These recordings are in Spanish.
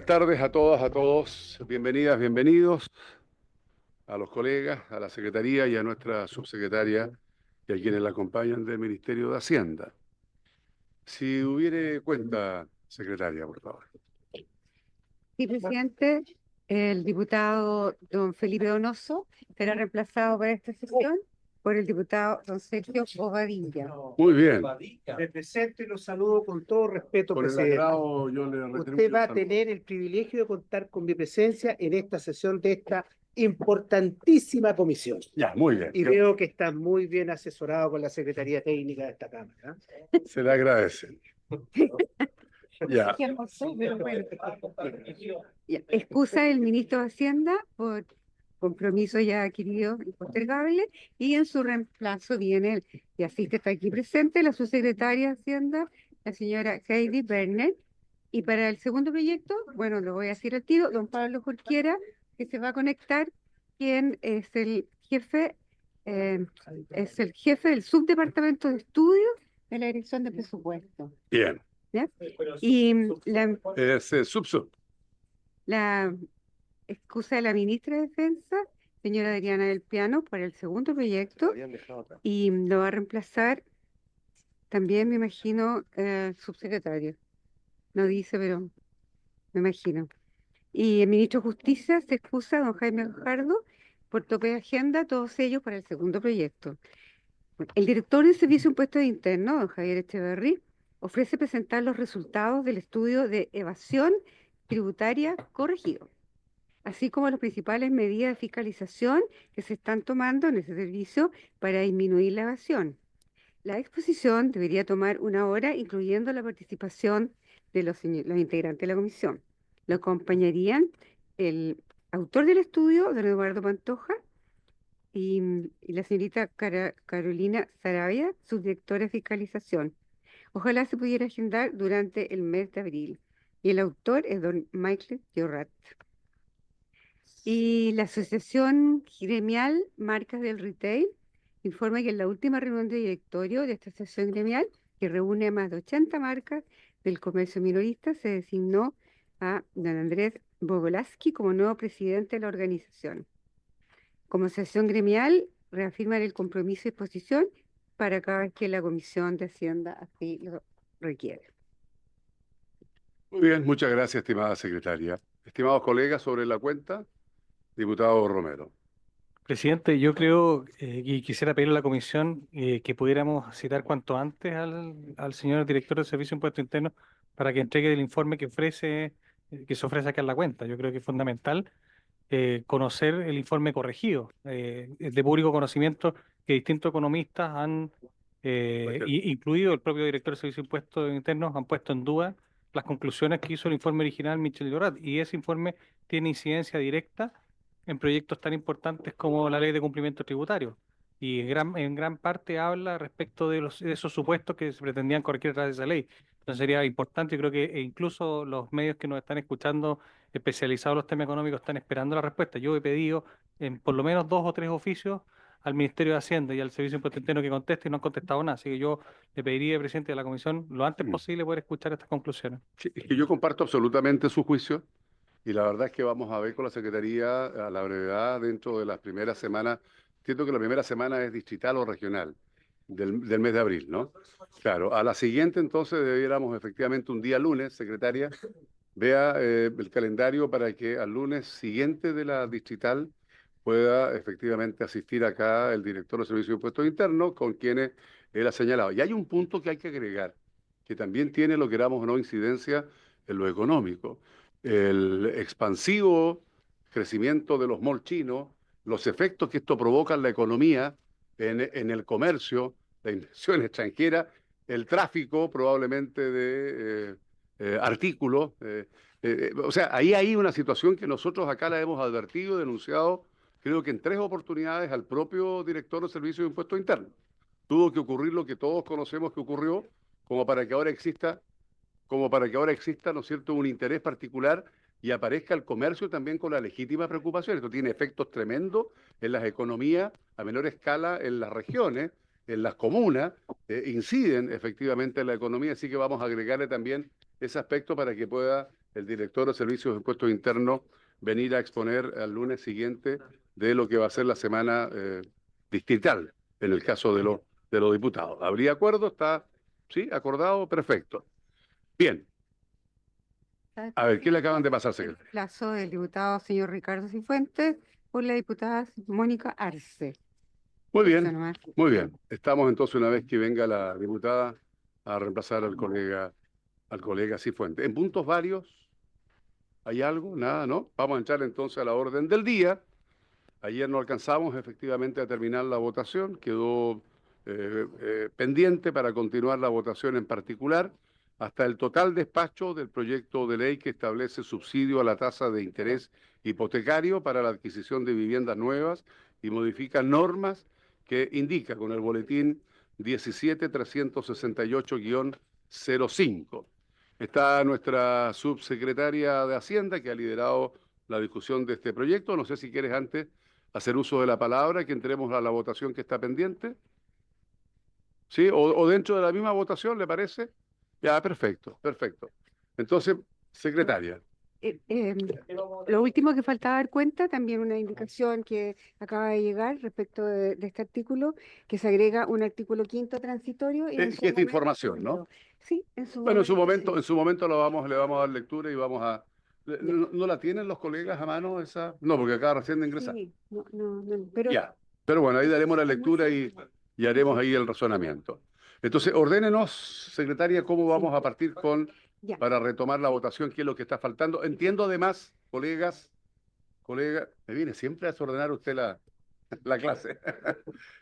tardes a todas, a todos. Bienvenidas, bienvenidos a los colegas, a la Secretaría y a nuestra subsecretaria y a quienes la acompañan del Ministerio de Hacienda. Si hubiere cuenta, secretaria, por favor. Sí, presidente, el diputado don Felipe Donoso será reemplazado para esta sesión por el diputado don Sergio Bobadilla. Muy bien. Me presento y lo saludo con todo respeto, Con el presidente. agrado yo le retribuyo Usted va el a saludo. tener el privilegio de contar con mi presencia en esta sesión de esta importantísima comisión. Ya, muy bien. Y veo que está muy bien asesorado con la Secretaría Técnica de esta Cámara. Se le agradece. Ya. Ya, excusa el ministro de Hacienda por compromiso ya adquirido y postergable, y en su reemplazo viene, y asiste, está aquí presente, la subsecretaria de Hacienda, la señora Heidi Berner. Y para el segundo proyecto, bueno, lo voy a decir al tiro, don Pablo Jorquera, que se va a conectar, quien es el jefe del subdepartamento de estudios de la Dirección de Presupuesto. Bien. ¿Ya? Y Es subsub. la excusa de la ministra de Defensa, señora Adriana del Piano, para el segundo proyecto, y lo va a reemplazar también, me imagino, el subsecretario. No dice, pero me imagino. Y el ministro de Justicia se excusa, don Jaime Gajardo, por tope de agenda, todos ellos para el segundo proyecto. Bueno, el director del Servicio de Impuestos Internos, don Javier Echeverry, ofrece presentar los resultados del estudio de evasión tributaria corregido, así como las principales medidas de fiscalización que se están tomando en ese servicio para disminuir la evasión. La exposición debería tomar 1 hora, incluyendo la participación de los integrantes de la comisión. Lo acompañarían el autor del estudio, don Eduardo Pantoja, y la señorita Carolina Saravia, subdirectora de fiscalización. Ojalá se pudiera agendar durante el mes de abril. Y el autor es don Michael Llorat. Y la Asociación Gremial Marcas del Retail informa que en la última reunión de directorio de esta asociación gremial, que reúne a más de 80 marcas del comercio minorista, se designó a don Andrés Bogolaski como nuevo presidente de la organización. Como asociación gremial, reafirman el compromiso y disposición para cada vez que la Comisión de Hacienda así lo requiere. Muy bien, muchas gracias, estimada secretaria. Estimados colegas, sobre la cuenta, diputado Romero. Presidente, yo creo y quisiera pedirle a la comisión que pudiéramos citar cuanto antes al señor director del Servicio de Impuestos Internos para que entregue el informe que se ofrece acá en la cuenta. Yo creo que es fundamental conocer el informe corregido. Es de público conocimiento que distintos economistas incluido el propio director del Servicio de Impuestos Internos, han puesto en duda las conclusiones que hizo el informe original Michel Llorat, y ese informe tiene incidencia directa en proyectos tan importantes como la Ley de Cumplimiento Tributario. Y en gran parte habla respecto de esos supuestos que se pretendían corregir a través de esa ley. Entonces sería importante, yo creo que incluso los medios que nos están escuchando especializados en los temas económicos están esperando la respuesta. Yo he pedido en por lo menos 2 o 3 oficios al Ministerio de Hacienda y al Servicio de Impuestos Internos que conteste, y no han contestado nada. Así que yo le pediría, presidente de la comisión, lo antes posible poder escuchar estas conclusiones. Sí, es que yo comparto absolutamente su juicio y la verdad es que vamos a ver con la Secretaría a la brevedad dentro de las primeras semanas. Entiendo que la primera semana es distrital o regional del mes de abril, ¿no? Claro, a la siguiente entonces debiéramos efectivamente un día lunes, secretaria, vea el calendario para que al lunes siguiente de la distrital pueda efectivamente asistir acá el director del Servicio de Impuestos Internos con quienes él ha señalado. Y hay un punto que hay que agregar, que también tiene, lo queramos o no, incidencia en lo económico. El expansivo crecimiento de los malls chinos, los efectos que esto provoca en la economía, en el comercio, la inversión extranjera, el tráfico probablemente de artículos. O sea, ahí hay una situación que nosotros acá la hemos advertido, denunciado, creo que en 3 oportunidades al propio director del Servicio de Impuestos Internos. Tuvo que ocurrir lo que todos conocemos que ocurrió, como para que ahora exista, ¿no es cierto?, un interés particular y aparezca el comercio también con la legítima preocupación. Esto tiene efectos tremendos en las economías a menor escala en las regiones, en las comunas, inciden efectivamente en la economía, así que vamos a agregarle también ese aspecto para que pueda el director de Servicios de Impuestos Internos venir a exponer al lunes siguiente de lo que va a ser la semana distrital, en el caso de los diputados. ¿Habría acuerdo? ¿Está, sí, acordado? Perfecto. Bien. A ver, ¿qué le acaban de pasar, El secretario? plazo del diputado señor Ricardo Cifuentes por la diputada Mónica Arce. Muy Eso bien, nomás. muy bien. Estamos entonces, una vez que venga la diputada, a reemplazar al colega Cifuentes. En puntos varios, ¿hay algo? Nada, ¿no? Vamos a entrar entonces a la orden del día. Ayer no alcanzamos efectivamente a terminar la votación, quedó pendiente para continuar la votación en particular hasta el total despacho del proyecto de ley que establece subsidio a la tasa de interés hipotecario para la adquisición de viviendas nuevas y modifica normas que indica con el boletín 17368-05. Está nuestra subsecretaria de Hacienda que ha liderado la discusión de este proyecto. No sé si quieres antes hacer uso de la palabra, que entremos a la votación que está pendiente. ¿Sí? O dentro de la misma votación, ¿le parece? Ya, perfecto, perfecto. Entonces, secretaria. Lo último que faltaba dar cuenta, también una indicación que acaba de llegar respecto de este artículo, que se agrega un artículo 5º transitorio y en su Que esta momento información, ¿no? segundo. Sí, en su Bueno, momento sí. en su momento le vamos a dar lectura y vamos a... Ya. ¿No la tienen los colegas a mano esa? No, porque acaba recién de ingresar. Sí, no, pero Ya, pero bueno, ahí daremos la muy lectura y haremos ahí el razonamiento. Entonces, ordénenos, secretaria, cómo vamos a partir ya. para retomar la votación, qué es lo que está faltando. Entiendo además, colegas, me viene siempre a desordenar usted la clase.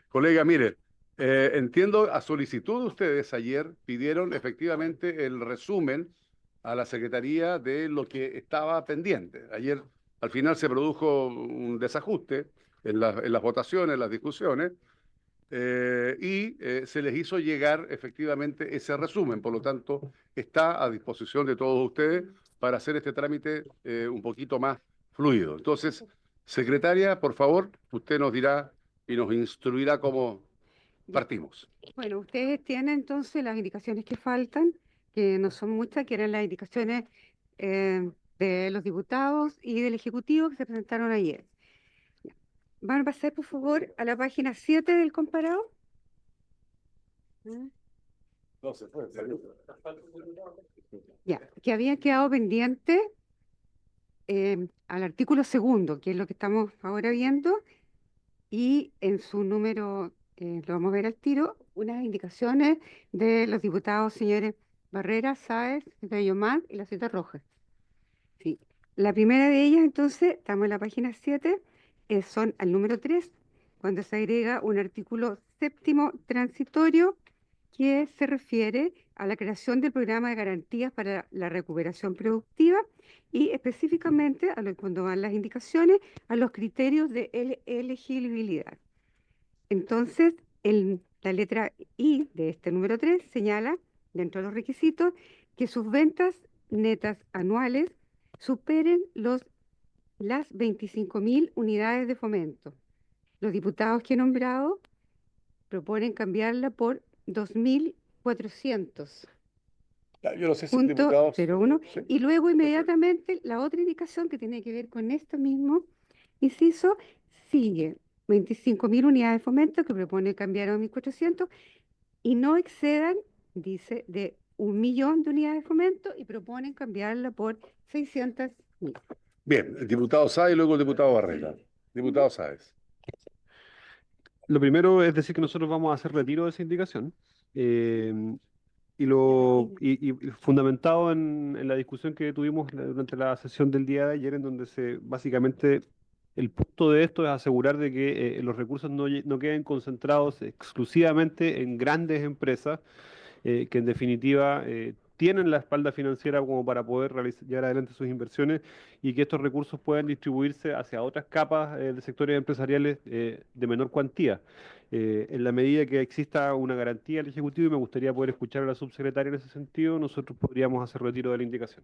Colega, mire, entiendo a solicitud de ustedes ayer pidieron efectivamente el resumen a la Secretaría de lo que estaba pendiente. Ayer al final se produjo un desajuste en las votaciones, en las discusiones, se les hizo llegar efectivamente ese resumen. Por lo tanto, está a disposición de todos ustedes para hacer este trámite un poquito más fluido. Entonces, secretaria, por favor, usted nos dirá y nos instruirá cómo partimos. Bueno, ustedes tienen entonces las indicaciones que faltan, que no son muchas, que eran las indicaciones de los diputados y del Ejecutivo que se presentaron ayer. Ya. Van a pasar, por favor, a la página 7 del comparado. No se fue, salió. Ya, que había quedado pendiente al artículo 2º, que es lo que estamos ahora viendo, y en su número, lo vamos a ver al tiro, unas indicaciones de los diputados señores Barrera, Sáez, Yomán y la Cita Roja. Sí. La primera de ellas, entonces, estamos en la página 7, son al número 3, cuando se agrega un artículo 7º transitorio que se refiere a la creación del programa de garantías para la recuperación productiva y específicamente, cuando van las indicaciones, a los criterios de elegibilidad. Entonces, la letra I de este número 3 señala, dentro de los requisitos, que sus ventas netas anuales superen las 25.000 unidades de fomento. Los diputados que he nombrado proponen cambiarla por 2.400. Yo no sé si Punto diputados... 01. Sí. Y luego inmediatamente la otra indicación que tiene que ver con esto mismo inciso sigue. 25.000 unidades de fomento que propone cambiar a 1.400 y no excedan, dice, de 1.000.000 de unidades de fomento y proponen cambiarla por 600.000. Bien, el diputado Sáez y luego el diputado Barrera. Diputado Sáez. Lo primero es decir que nosotros vamos a hacer retiro de esa indicación y fundamentado en la discusión que tuvimos durante la sesión del día de ayer, en donde básicamente el punto de esto es asegurar de que los recursos no queden concentrados exclusivamente en grandes empresas que en definitiva tienen la espalda financiera como para poder llevar adelante sus inversiones y que estos recursos puedan distribuirse hacia otras capas de sectores empresariales de menor cuantía. En la medida que exista una garantía del Ejecutivo, y me gustaría poder escuchar a la subsecretaria en ese sentido, nosotros podríamos hacer retiro de la indicación.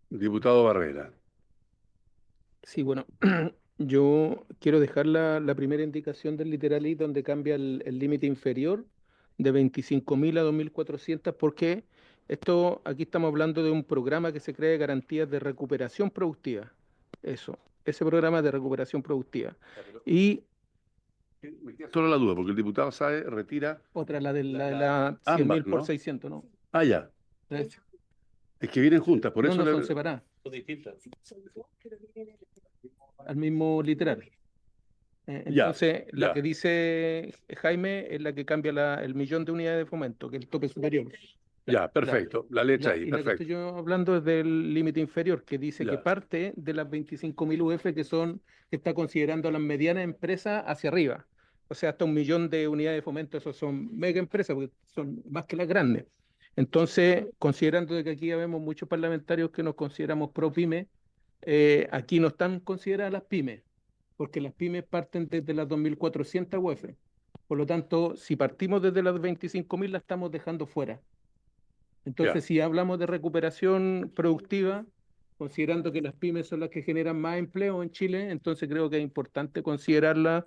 Diputado Barrera. Sí, bueno, yo quiero dejar la primera indicación del literal I donde cambia el límite inferior de 25.000 a 2.400 porque Esto, aquí estamos hablando de un programa que se crea de garantías de recuperación productiva. Eso, ese programa de recuperación productiva. Y Me queda solo la duda, porque el diputado Sáez retira otra, la 100.000 ambas, por ¿no? 600, ¿no? Ah, ya. Es- Es que vienen juntas, por no, eso no le... son separadas. Al mismo literal. Ya, Entonces, la ya. que dice Jaime es la que cambia el 1.000.000 de unidades de fomento, que es el tope superior. Ya, perfecto. La letra Ya, ahí, y la que estoy perfecto. yo hablando es del límite inferior, que dice que Ya. parte de las 25.000 UF que está considerando a las medianas empresas hacia arriba. O sea, hasta 1.000.000 de unidades de fomento, esos son mega empresas, porque son más que las grandes. Entonces, considerando de que aquí ya vemos muchos parlamentarios que nos consideramos pro pyme, aquí no están consideradas las pymes, porque las pymes parten desde las 2.400 UF. Por lo tanto, si partimos desde las 25.000, la estamos dejando fuera. Ya. Entonces, si hablamos de recuperación productiva, considerando que las pymes son las que generan más empleo en Chile, entonces creo que es importante considerarla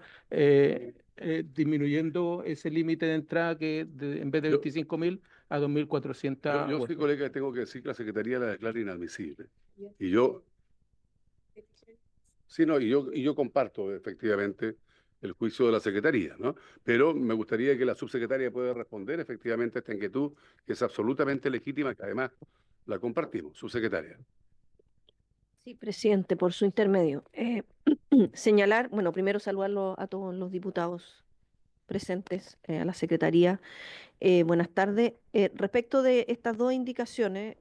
disminuyendo ese límite de entrada en vez de Yo, 25.000 a 2.400 yo soy UF. colega, tengo que decir que la Secretaría la declara inadmisible. Y yo, sí, no, y yo comparto efectivamente el juicio de la Secretaría, ¿no? Pero me gustaría que la subsecretaria pueda responder efectivamente a esta inquietud, que es absolutamente legítima, que además la compartimos, subsecretaria. Sí, presidente, por su intermedio. Señalar, bueno, primero saludarlo a todos los diputados presentes, a la Secretaría. Buenas tardes. Respecto de estas dos indicaciones,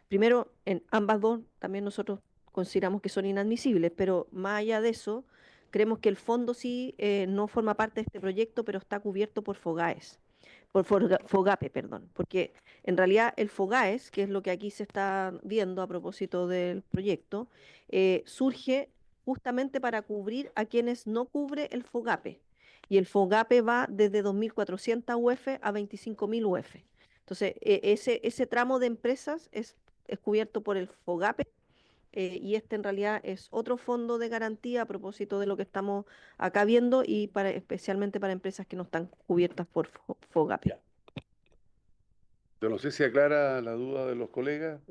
primero, en ambas dos también nosotros consideramos que son inadmisibles, pero más allá de eso, creemos que el fondo sí no forma parte de este proyecto, pero está cubierto por FOGAES, por FOGAPE, perdón, porque en realidad el FOGAES, que es lo que aquí se está viendo a propósito del proyecto, surge justamente para cubrir a quienes no cubre el FOGAPE y el FOGAPE va desde 2.400 UF a 25.000 UF. Entonces, ese tramo de empresas es cubierto por el FOGAPE y este en realidad es otro fondo de garantía a propósito de lo que estamos acá viendo y especialmente para empresas que no están cubiertas por FOGAPE. Yo no sé si aclara la duda de los colegas.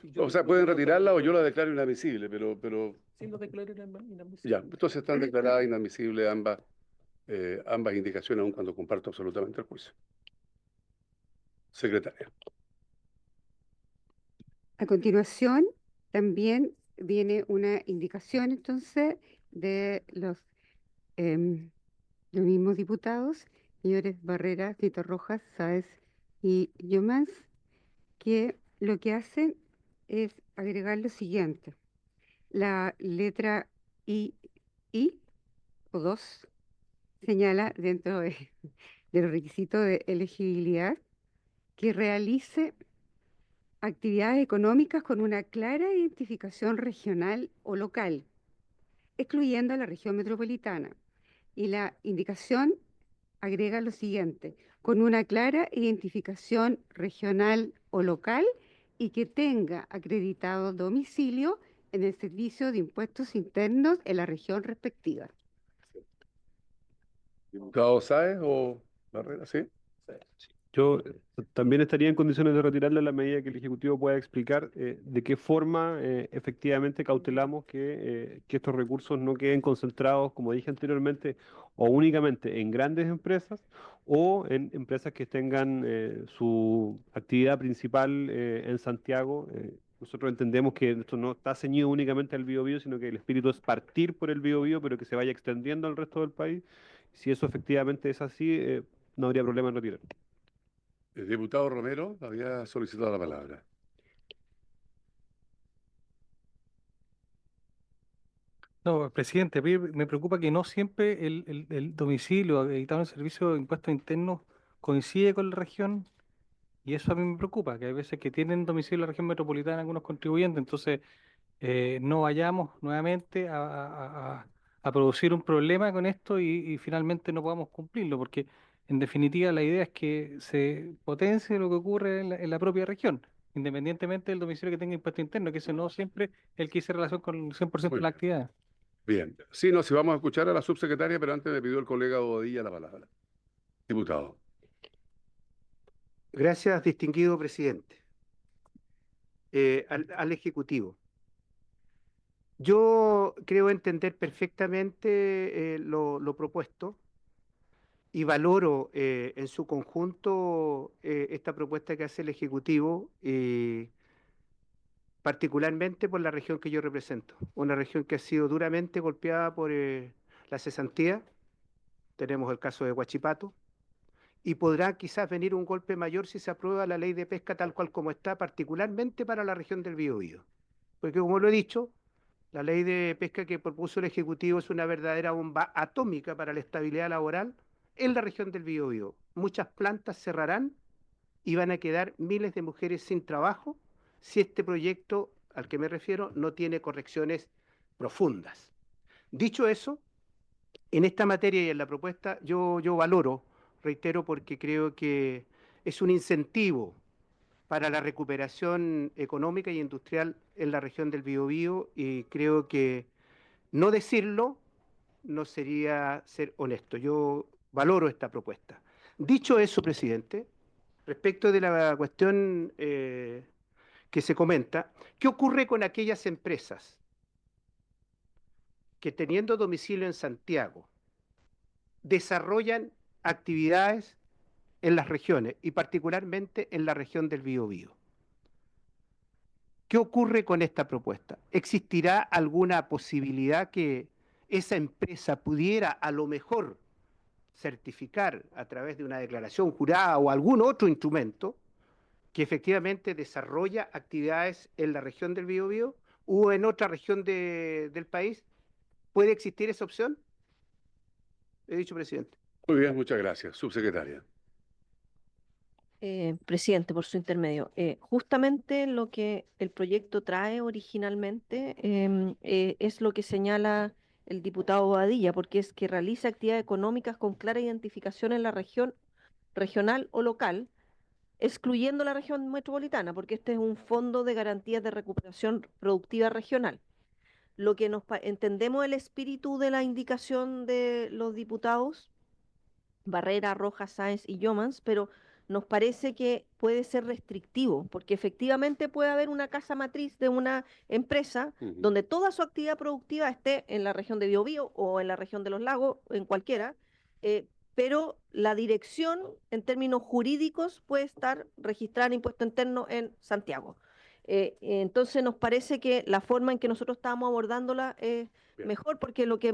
Si yo Pueden lo retirarla o declaro- yo la declaro inadmisible, pero Sí, lo declaré inadmisible. ya. Entonces están declaradas inadmisibles ambas indicaciones, aun cuando comparto absolutamente el juicio. Secretaria. A continuación, también viene una indicación entonces de los mismos diputados, señores Barrera, Tito Rojas, Sáez y Yomans, que lo que hacen es agregar lo siguiente. La letra I o 2 señala dentro de los requisitos de elegibilidad que realice actividades económicas con una clara identificación regional o local, excluyendo a la región metropolitana. Y la indicación agrega lo siguiente, con una clara identificación regional o local y que tenga acreditado domicilio en el Servicio de Impuestos Internos en la región respectiva. ¿Diputado Sáez o Barrera? Sí. Yo también estaría en condiciones de retirarla a la medida que el Ejecutivo pueda explicar de qué forma efectivamente cautelamos que estos recursos no queden concentrados, como dije anteriormente, o únicamente en grandes empresas o en empresas que tengan su actividad principal en Santiago. Nosotros entendemos que esto no está ceñido únicamente al Biobío, sino que el espíritu es partir por el Biobío, pero que se vaya extendiendo al resto del país. Si eso efectivamente es así, no habría problema en retirar. El diputado Romero había solicitado la palabra. No, presidente, a mí me preocupa que no siempre el domicilio acreditado en el servicio de impuestos internos coincide con la región y eso a mí me preocupa, que hay veces que tienen domicilio en la región metropolitana algunos contribuyentes, entonces no vayamos nuevamente a producir un problema con esto y finalmente no podamos cumplirlo, porque en definitiva la idea es que se potencie lo que ocurre en la propia región, independientemente del domicilio que tenga impuesto interno, que ese no siempre el que hice relación con el 100% Muy de la bien. actividad. Bien. Sí, no, si vamos a escuchar a la subsecretaria, pero antes me pidió el colega Bobadilla la palabra. Diputado. Gracias, distinguido presidente. Al Ejecutivo. Yo creo entender perfectamente lo propuesto y valoro en su conjunto esta propuesta que hace el Ejecutivo, particularmente por la región que yo represento, una región que ha sido duramente golpeada por la cesantía. Tenemos el caso de Huachipato, y podrá quizás venir un golpe mayor si se aprueba la ley de pesca tal cual como está, particularmente para la región del Biobío. Porque como lo he dicho, la ley de pesca que propuso el Ejecutivo es una verdadera bomba atómica para la estabilidad laboral en la región del Biobío. Muchas plantas cerrarán y van a quedar miles de mujeres sin trabajo si este proyecto al que me refiero no tiene correcciones profundas. Dicho eso, en esta materia y en la propuesta yo valoro, reitero, porque creo que es un incentivo para la recuperación económica y industrial en la región del Biobío, y creo que no decirlo no sería ser honesto. Yo valoro esta propuesta. Dicho eso, presidente, respecto de la cuestión que se comenta, ¿qué ocurre con aquellas empresas que teniendo domicilio en Santiago desarrollan actividades en las regiones y particularmente en la región del Biobío? ¿Qué ocurre con esta propuesta? ¿Existirá alguna posibilidad que esa empresa pudiera a lo mejor certificar a través de una declaración jurada o algún otro instrumento que efectivamente desarrolla actividades en la región del Biobío o en otra región del país? ¿Puede existir esa opción? He dicho, presidente. Muy bien, muchas gracias. Subsecretaria. Presidente, por su intermedio, justamente lo que el proyecto trae originalmente es lo que señala el diputado Bobadilla, porque es que realiza actividades económicas con clara identificación en la región regional o local, excluyendo la región metropolitana, porque este es un fondo de garantías de recuperación productiva regional. Lo que entendemos el espíritu de la indicación de los diputados Barrera, Rojas, Sáenz y Yomans, pero nos parece que puede ser restrictivo, porque efectivamente puede haber una casa matriz de una empresa donde toda su actividad productiva esté en la región de Biobío o en la región de los lagos, en cualquiera, pero la dirección en términos jurídicos puede estar registrada en impuesto interno en Santiago. Entonces nos parece que la forma en que nosotros estábamos abordándola es mejor, porque lo que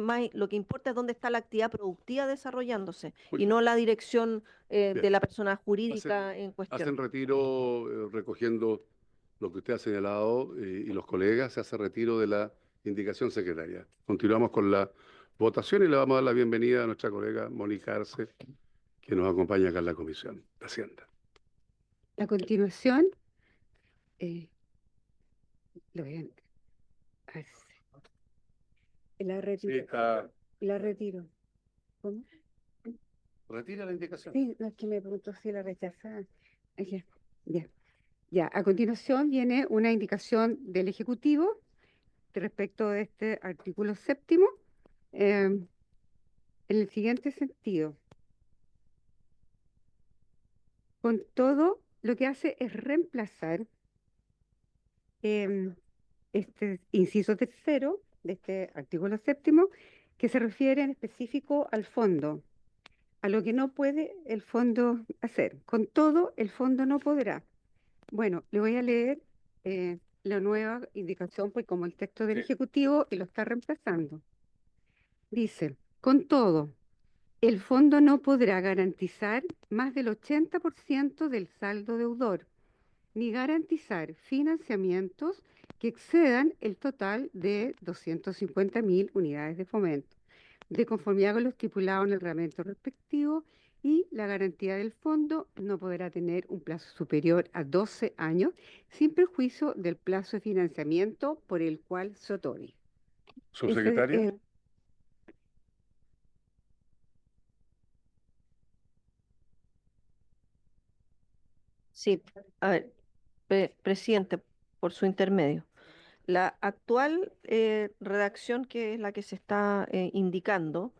importa es dónde está la actividad productiva desarrollándose y no la dirección de la persona jurídica en cuestión. Hacen retiro recogiendo lo que usted ha señalado y los colegas, se hace retiro de la indicación secretaria. Continuamos con la votación y le vamos a dar la bienvenida a nuestra colega Mónica Arce, que nos acompaña acá en la Comisión de Hacienda. A continuación, lo voy a ver, la retiro. Sí, está. La retiro. ¿Cómo? Retira la indicación. Sí, no, es que me preguntó si la rechazaba. Ya, ya. Ya, a continuación viene una indicación del Ejecutivo respecto de este artículo 7º, en el siguiente sentido. Con todo, lo que hace es reemplazar este inciso 3º de este artículo 7º, que se refiere en específico al fondo, a lo que no puede el fondo hacer. Con todo, el fondo no podrá. Bueno, le voy a leer la nueva indicación, pues como el texto del Ejecutivo y lo está reemplazando. Dice, con todo, el fondo no podrá garantizar más del 80% del saldo deudor, ni garantizar financiamientos que excedan el total de 250.000 unidades de fomento, de conformidad con lo estipulado en el reglamento respectivo, y la garantía del fondo no podrá tener un plazo superior a 12 años, sin perjuicio del plazo de financiamiento por el cual se otorgue. Subsecretaria. Sí, a ver, presidente, por su intermedio. La actual redacción, que es la que se está indicando,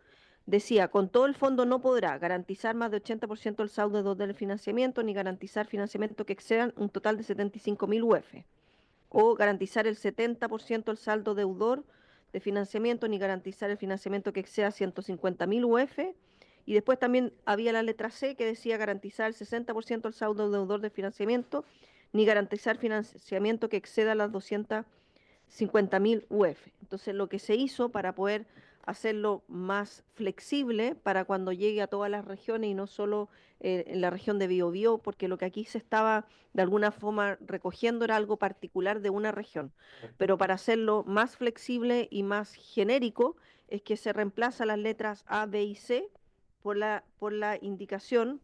decía, con todo el fondo no podrá garantizar más de 80% del saldo deudor del financiamiento, ni garantizar financiamiento que excedan un total de 75.000 UF, o garantizar el 70% del saldo deudor de financiamiento, ni garantizar el financiamiento que exceda 150.000 UF. Y después también había la letra C que decía garantizar el 60% del saldo deudor de financiamiento, ni garantizar financiamiento que exceda las 250.000 UF. Entonces, lo que se hizo para poder hacerlo más flexible para cuando llegue a todas las regiones y no solo en la región de Biobío, porque lo que aquí se estaba de alguna forma recogiendo era algo particular de una región. Pero para hacerlo más flexible y más genérico, es que se reemplaza las letras A, B y C por la indicación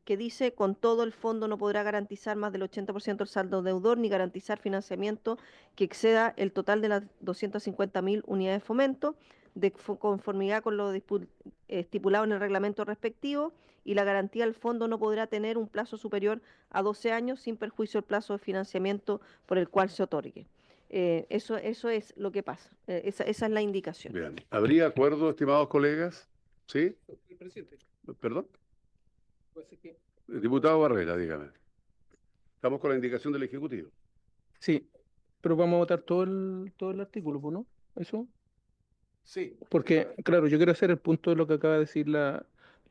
que dice, con todo el fondo no podrá garantizar más del 80% del saldo deudor, ni garantizar financiamiento que exceda el total de las 250.000 unidades de fomento, de conformidad con lo estipulado en el reglamento respectivo, y la garantía del fondo no podrá tener un plazo superior a 12 años, sin perjuicio del plazo de financiamiento por el cual se otorgue. Eso es lo que pasa. Esa es la indicación. Bien. ¿Habría acuerdo, estimados colegas? ¿Sí? Presidente, ¿Perdón? puede ser que- Diputado Barrera, dígame. Estamos con la indicación del Ejecutivo. Sí, pero vamos a votar todo el artículo, pues, ¿no? ¿Eso? Sí. Porque, claro, yo quiero hacer el punto de lo que acaba de decir la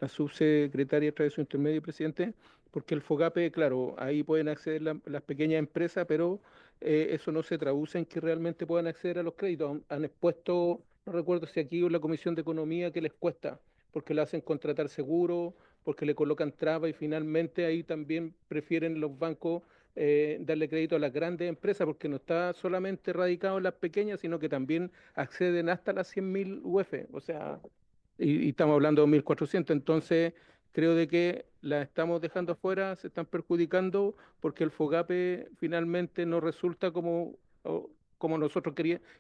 subsecretaria a través de su intermedio, presidente, porque el FOGAPE, claro, ahí pueden acceder las pequeñas empresas, pero eso no se traduce en que realmente puedan acceder a los créditos. Han expuesto, no recuerdo si aquí o en la Comisión de Economía, que les cuesta, porque le hacen contratar seguro, porque le colocan trabas y finalmente ahí también prefieren los bancos darle crédito a las grandes empresas, porque no está solamente radicado en las pequeñas, sino que también acceden hasta las 100.000 UF, o sea, y estamos hablando de 1.400, entonces creo de que las estamos dejando afuera, se están perjudicando porque el FOGAPE finalmente no resulta como nosotros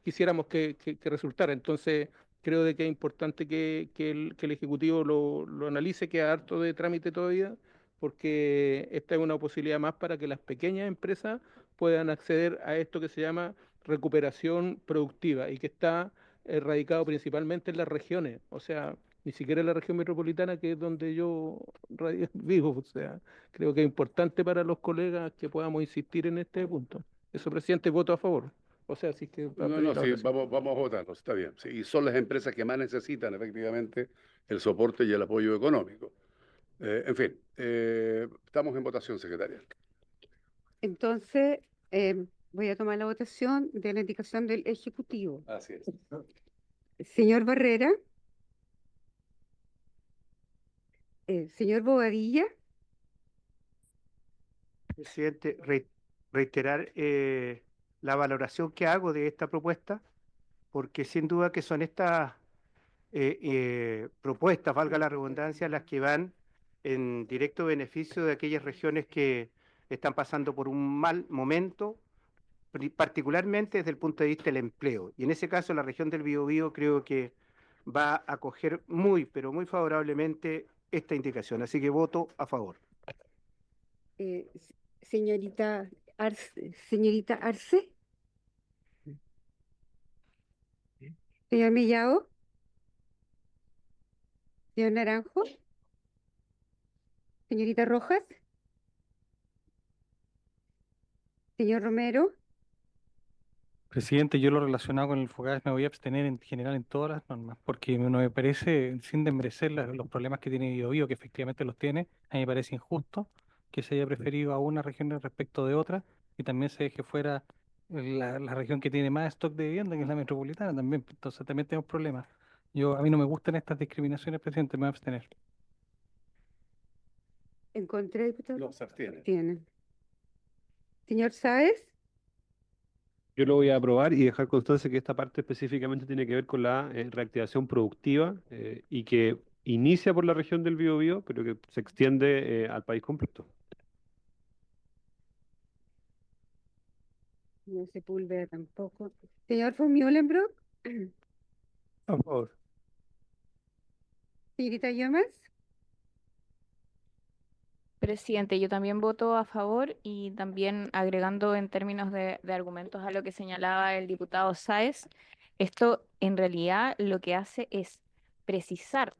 quisiéramos que resultara, entonces creo de que es importante que el Ejecutivo lo analice, que harto de trámite todavía, porque esta es una posibilidad más para que las pequeñas empresas puedan acceder a esto que se llama recuperación productiva y que está radicado principalmente en las regiones, o sea, ni siquiera en la región metropolitana, que es donde yo vivo, o sea, creo que es importante para los colegas que podamos insistir en este punto. Eso, presidente, voto a favor. O sea, sí que va a No, pedir no, la sí, votación. vamos a votarlo, está bien. Sí, y son las empresas que más necesitan efectivamente el soporte y el apoyo económico. En fin, estamos en votación, secretaria. Entonces, voy a tomar la votación de la indicación del Ejecutivo. Así es. Señor Barrera, señor Bobadilla, Presidente, reiterar la valoración que hago de esta propuesta, porque sin duda que son estas propuestas, valga la redundancia, las que van en directo beneficio de aquellas regiones que están pasando por un mal momento, particularmente desde el punto de vista del empleo. Y en ese caso, la región del Biobío creo que va a acoger muy, pero muy favorablemente esta indicación. Así que voto a favor. eh, s- señorita Arce, señor Millao, señor Naranjo, señorita Rojas, señor Romero, Presidente, yo lo relacionado con el FOGAS me voy a abstener en general en todas las normas, porque no me parece, sin desmerecer los problemas que tiene Biobío, que efectivamente los tiene, a mí me parece injusto que se haya preferido a una región respecto de otra, y también se deje fuera la región que tiene más stock de vivienda, que es la metropolitana también. Entonces también tenemos problemas. A mí no me gustan estas discriminaciones, presidente, me voy a abstener. en contra, diputado. No, se abstiene. Tienen. Señor Sáez, Yo lo voy a aprobar y dejar constancia que esta parte específicamente tiene que ver con la reactivación productiva y que inicia por la región del Biobío, pero que se extiende al país completo. no Sepúlveda tampoco. Señor von Mühlenbrock, A favor. señorita Llomas, Presidente, yo también voto a favor y también agregando en términos de argumentos a lo que señalaba el diputado Sáez, esto en realidad lo que hace es precisar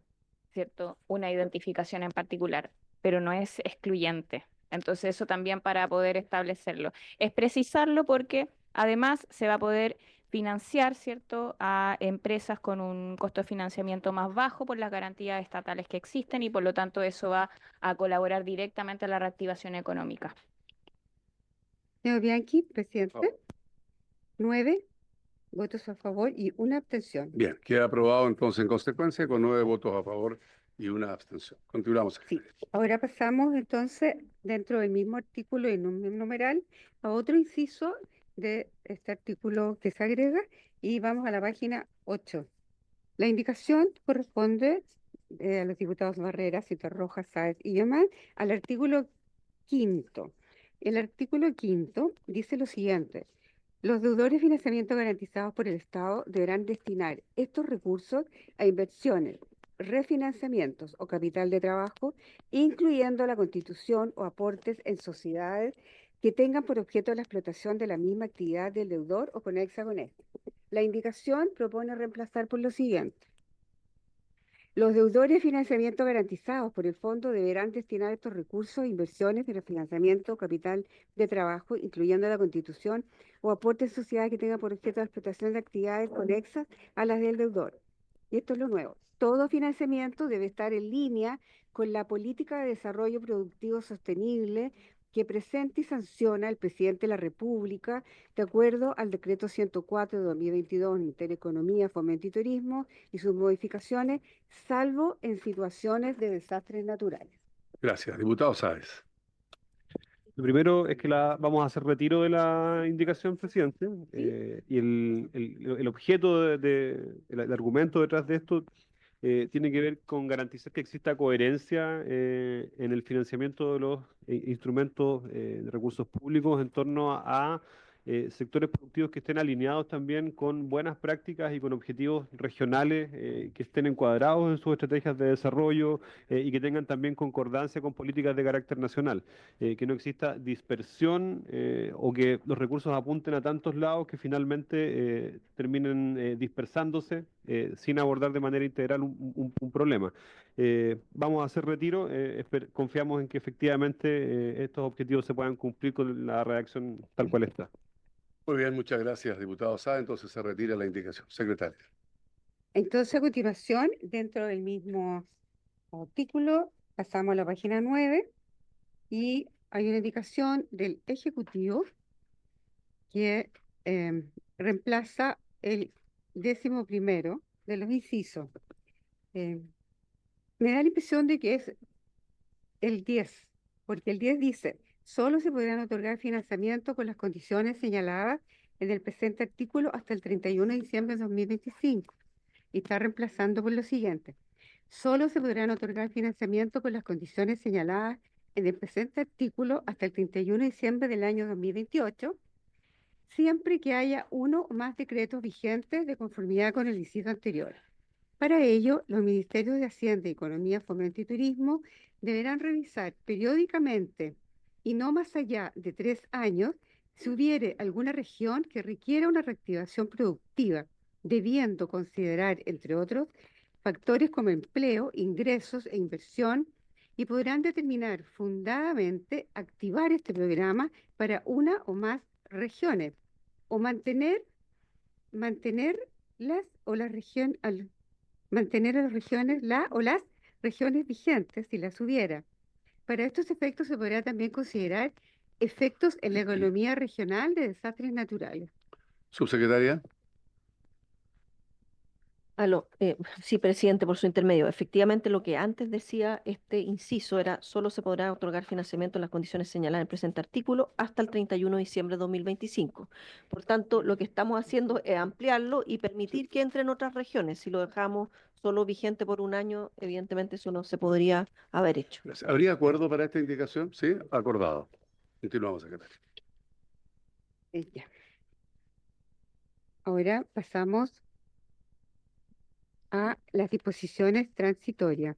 ¿cierto? Una identificación en particular, pero no es excluyente. Entonces eso también para poder establecerlo. Es precisarlo porque además se va a poder financiar, ¿cierto?, a empresas con un costo de financiamiento más bajo por las garantías estatales que existen y por lo tanto eso va a colaborar directamente a la reactivación económica. Señor Bianchi, presidente. Favor. 9 votos a favor y una abstención. Bien, queda aprobado entonces en consecuencia con 9 votos a favor y una abstención. Continuamos, Sí. secretaria. Ahora pasamos entonces, dentro del mismo artículo y en un mismo numeral, a otro inciso de este artículo que se agrega y vamos a la página 8. La indicación corresponde a los diputados Barrera, Cito Rojas, Sáez y Yamán al artículo 5º. El artículo 5º dice lo siguiente: los deudores de financiamiento garantizados por el Estado deberán destinar estos recursos a inversiones, refinanciamientos o capital de trabajo, incluyendo la constitución o aportes en sociedades que tengan por objeto la explotación de la misma actividad del deudor o conexa con éste. La indicación propone reemplazar por lo siguiente: los deudores de financiamiento garantizados por el fondo deberán destinar estos recursos a inversiones de refinanciamiento o capital de trabajo, incluyendo la constitución o aportes en sociedades que tengan por objeto la explotación de actividades conexas a las del deudor. Y esto es lo nuevo: todo financiamiento debe estar en línea con la política de desarrollo productivo sostenible que presenta y sanciona el presidente de la República, de acuerdo al decreto 104 de 2022, Ministerio de Economía, Fomento y Turismo, y sus modificaciones, salvo en situaciones de desastres naturales. Gracias. Diputado Sáez. Lo primero es que vamos a hacer retiro de la indicación, presidente, y el objeto el argumento detrás de esto tiene que ver con garantizar que exista coherencia en el financiamiento de los instrumentos de recursos públicos en torno a sectores productivos que estén alineados también con buenas prácticas y con objetivos regionales que estén encuadrados en sus estrategias de desarrollo y que tengan también concordancia con políticas de carácter nacional. Que no exista dispersión o que los recursos apunten a tantos lados que finalmente terminen dispersándose sin abordar de manera integral un problema. Vamos a hacer retiro, confiamos en que efectivamente estos objetivos se puedan cumplir con la redacción tal cual está. Muy bien, muchas gracias, diputado Sáez. Entonces se retira la indicación. Secretaria. Entonces, a continuación, dentro del mismo artículo, pasamos a la página 9 y hay una indicación del Ejecutivo que reemplaza el 11º de los incisos. Me da la impresión de que es el 10, porque el 10 dice: solo se podrán otorgar financiamiento con las condiciones señaladas en el presente artículo hasta el 31 de diciembre de 2025. Y está reemplazando por lo siguiente: solo se podrán otorgar financiamiento con las condiciones señaladas en el presente artículo hasta el 31 de diciembre del año 2028, siempre que haya uno o más decretos vigentes de conformidad con el inciso anterior. Para ello, los Ministerios de Hacienda, Economía, Fomento y Turismo deberán revisar periódicamente y no más allá de 3 años si hubiere alguna región que requiera una reactivación productiva, debiendo considerar, entre otros, factores como empleo, ingresos e inversión, y podrán determinar fundadamente activar este programa para una o más regiones, o mantener las o las regiones mantener a las regiones o las regiones vigentes si las hubiera. Para estos efectos se podrá también considerar efectos en la economía regional de desastres naturales. Subsecretaria. Sí, presidente, por su intermedio. Efectivamente, lo que antes decía este inciso era: solo se podrá otorgar financiamiento en las condiciones señaladas en el presente artículo hasta el 31 de diciembre de 2025. Por tanto, lo que estamos haciendo es ampliarlo y permitir que entren otras regiones. Si lo dejamos solo vigente por un año, evidentemente eso no se podría haber hecho. Gracias. ¿Habría acuerdo para esta indicación? Sí, acordado. Continuamos, secretaria. Ya. Ahora pasamos a las disposiciones transitorias.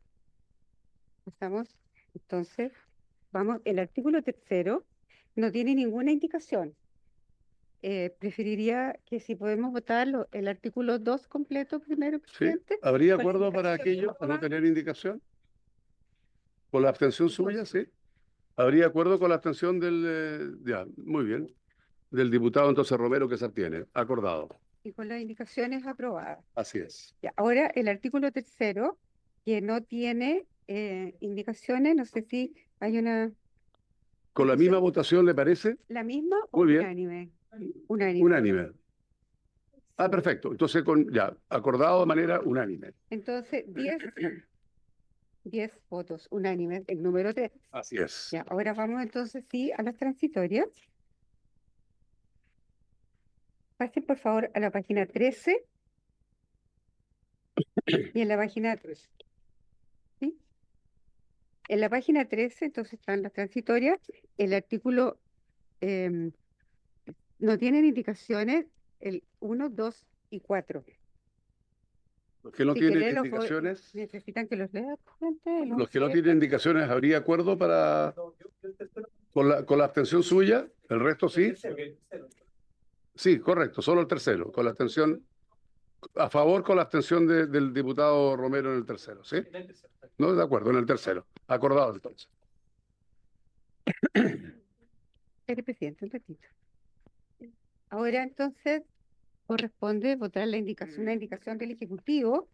Entonces, el artículo 3º no tiene ninguna indicación. preferiría que si podemos votar el artículo 2 completo primero, ¿Sí? presidente. ¿Habría con la acuerdo para indicación aquello, para no aprobada. tener indicación? ¿Con la abstención suya? Sí. ¿Habría acuerdo con la abstención del... ya, muy bien. Del diputado entonces Romero que se abstiene. Acordado. Y con las indicaciones aprobadas. Así es. Ya, ahora el artículo 3º, que no tiene indicaciones, no sé si hay una ¿Con la misma votación le parece? la misma o Muy bien. unánime. Unánime. Unánime. Ah, perfecto. Entonces, ya, acordado de manera unánime. Entonces, 10 votos unánimes, el número 3. Así es. Ya, ahora vamos entonces sí a las transitorias. Pasen por favor a la página 13 y en la página 13. ¿Sí? En la página 13 entonces están las transitorias. El artículo no tienen indicaciones el 1, 2 y 4. Los que no Si tienen quieren, indicaciones, necesitan que los lea, presidente, los que no tienen indicaciones, ¿habría acuerdo para con la abstención suya? ¿El resto sí? Sí, correcto, solo el tercero, con la abstención, a favor con la abstención del diputado Romero en el tercero, ¿sí? No, de acuerdo, en el tercero. Acordado entonces. Espere, presidente, un ratito. Ahora entonces corresponde votar una indicación del Ejecutivo,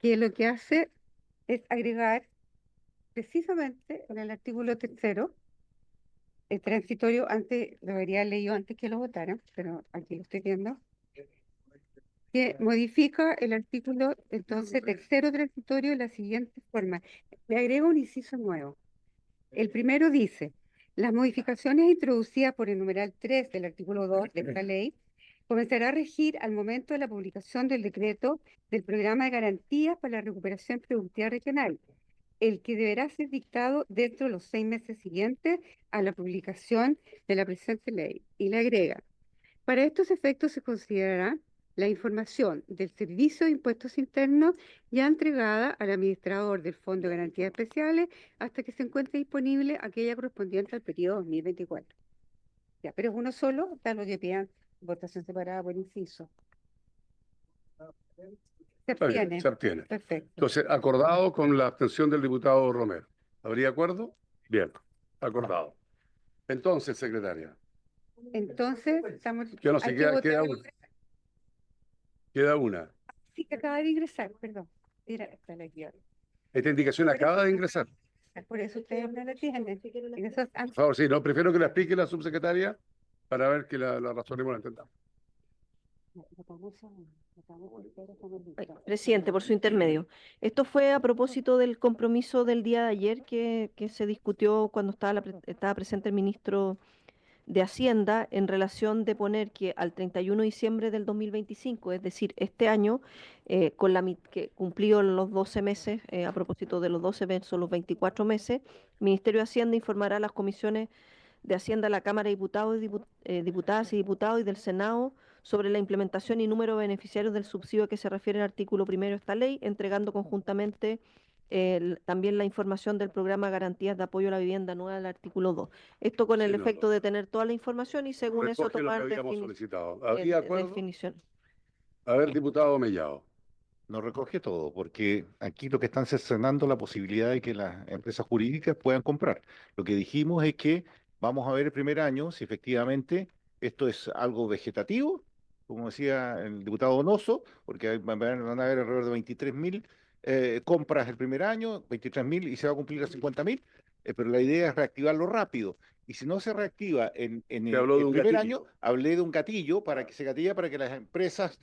que lo que hace es agregar precisamente en el artículo 3º, el transitorio, antes lo habría leído antes que lo votaran, pero aquí lo estoy viendo, que modifica el artículo, entonces, 3º transitorio de la siguiente forma. Le agrega un inciso nuevo. El primero dice, las modificaciones introducidas por el numeral 3 del artículo 2 de esta ley comenzará a regir al momento de la publicación del decreto del Programa de Garantías para la Recuperación Productiva Regional, el que deberá ser dictado dentro de los 6 meses siguientes a la publicación de la presente ley. Y le agrega, para estos efectos se considerará la información del Servicio de Impuestos Internos ya entregada al administrador del Fondo de Garantías Especiales hasta que se encuentre disponible aquella correspondiente al periodo 2024. Ya, pero es uno solo, tal lo que pidan votación separada por inciso. Se Está bien, abstiene. se abstiene. Perfecto. Entonces, acordado con la abstención del diputado Romero. ¿Habría acuerdo? Bien, acordado. Entonces, secretaria, Entonces, estamos. yo no sé, hay que votar queda una. Queda una. Sí, que acaba de ingresar, perdón. Mira, está la guía. Esta indicación acaba de ingresar. Por eso ustedes no la tienen. En esos Por favor, sí, no, prefiero que la explique la subsecretaria para ver que la razonemos y la entendamos. Presidente, por su intermedio. Esto fue a propósito del compromiso del día de ayer que se discutió cuando estaba presente el ministro de Hacienda en relación de poner que al 31 de diciembre del 2025, es decir, este año, que cumplido los 12 meses, a propósito de los 12 meses, son los 24 meses, el Ministerio de Hacienda informará a las comisiones de Hacienda, la Cámara de Diputados, Diputadas y Diputados y del Senado sobre la implementación y número de beneficiarios del subsidio que se refiere al artículo primero de esta ley, entregando conjuntamente también la información del programa Garantías de Apoyo a la Vivienda Nueva del artículo 2. Esto con el Sí, no, efecto de tener toda la información y según eso recoge lo que tomar habíamos solicitado. ¿Habría acuerdo? definición. A ver, diputado Mellado. No recoge todo, porque aquí lo que están cercenando la posibilidad de que las empresas jurídicas puedan comprar. Lo que dijimos es que vamos a ver el primer año si efectivamente esto es algo vegetativo, como decía el diputado Donoso, porque van a haber alrededor de 23.000 compras el primer año, 23.000 y se va a cumplir a 50.000, pero la idea es reactivarlo rápido. Y si no se reactiva en Se habló de el un primer gatillo. año, hablé de un gatillo para que se gatilla para que las empresas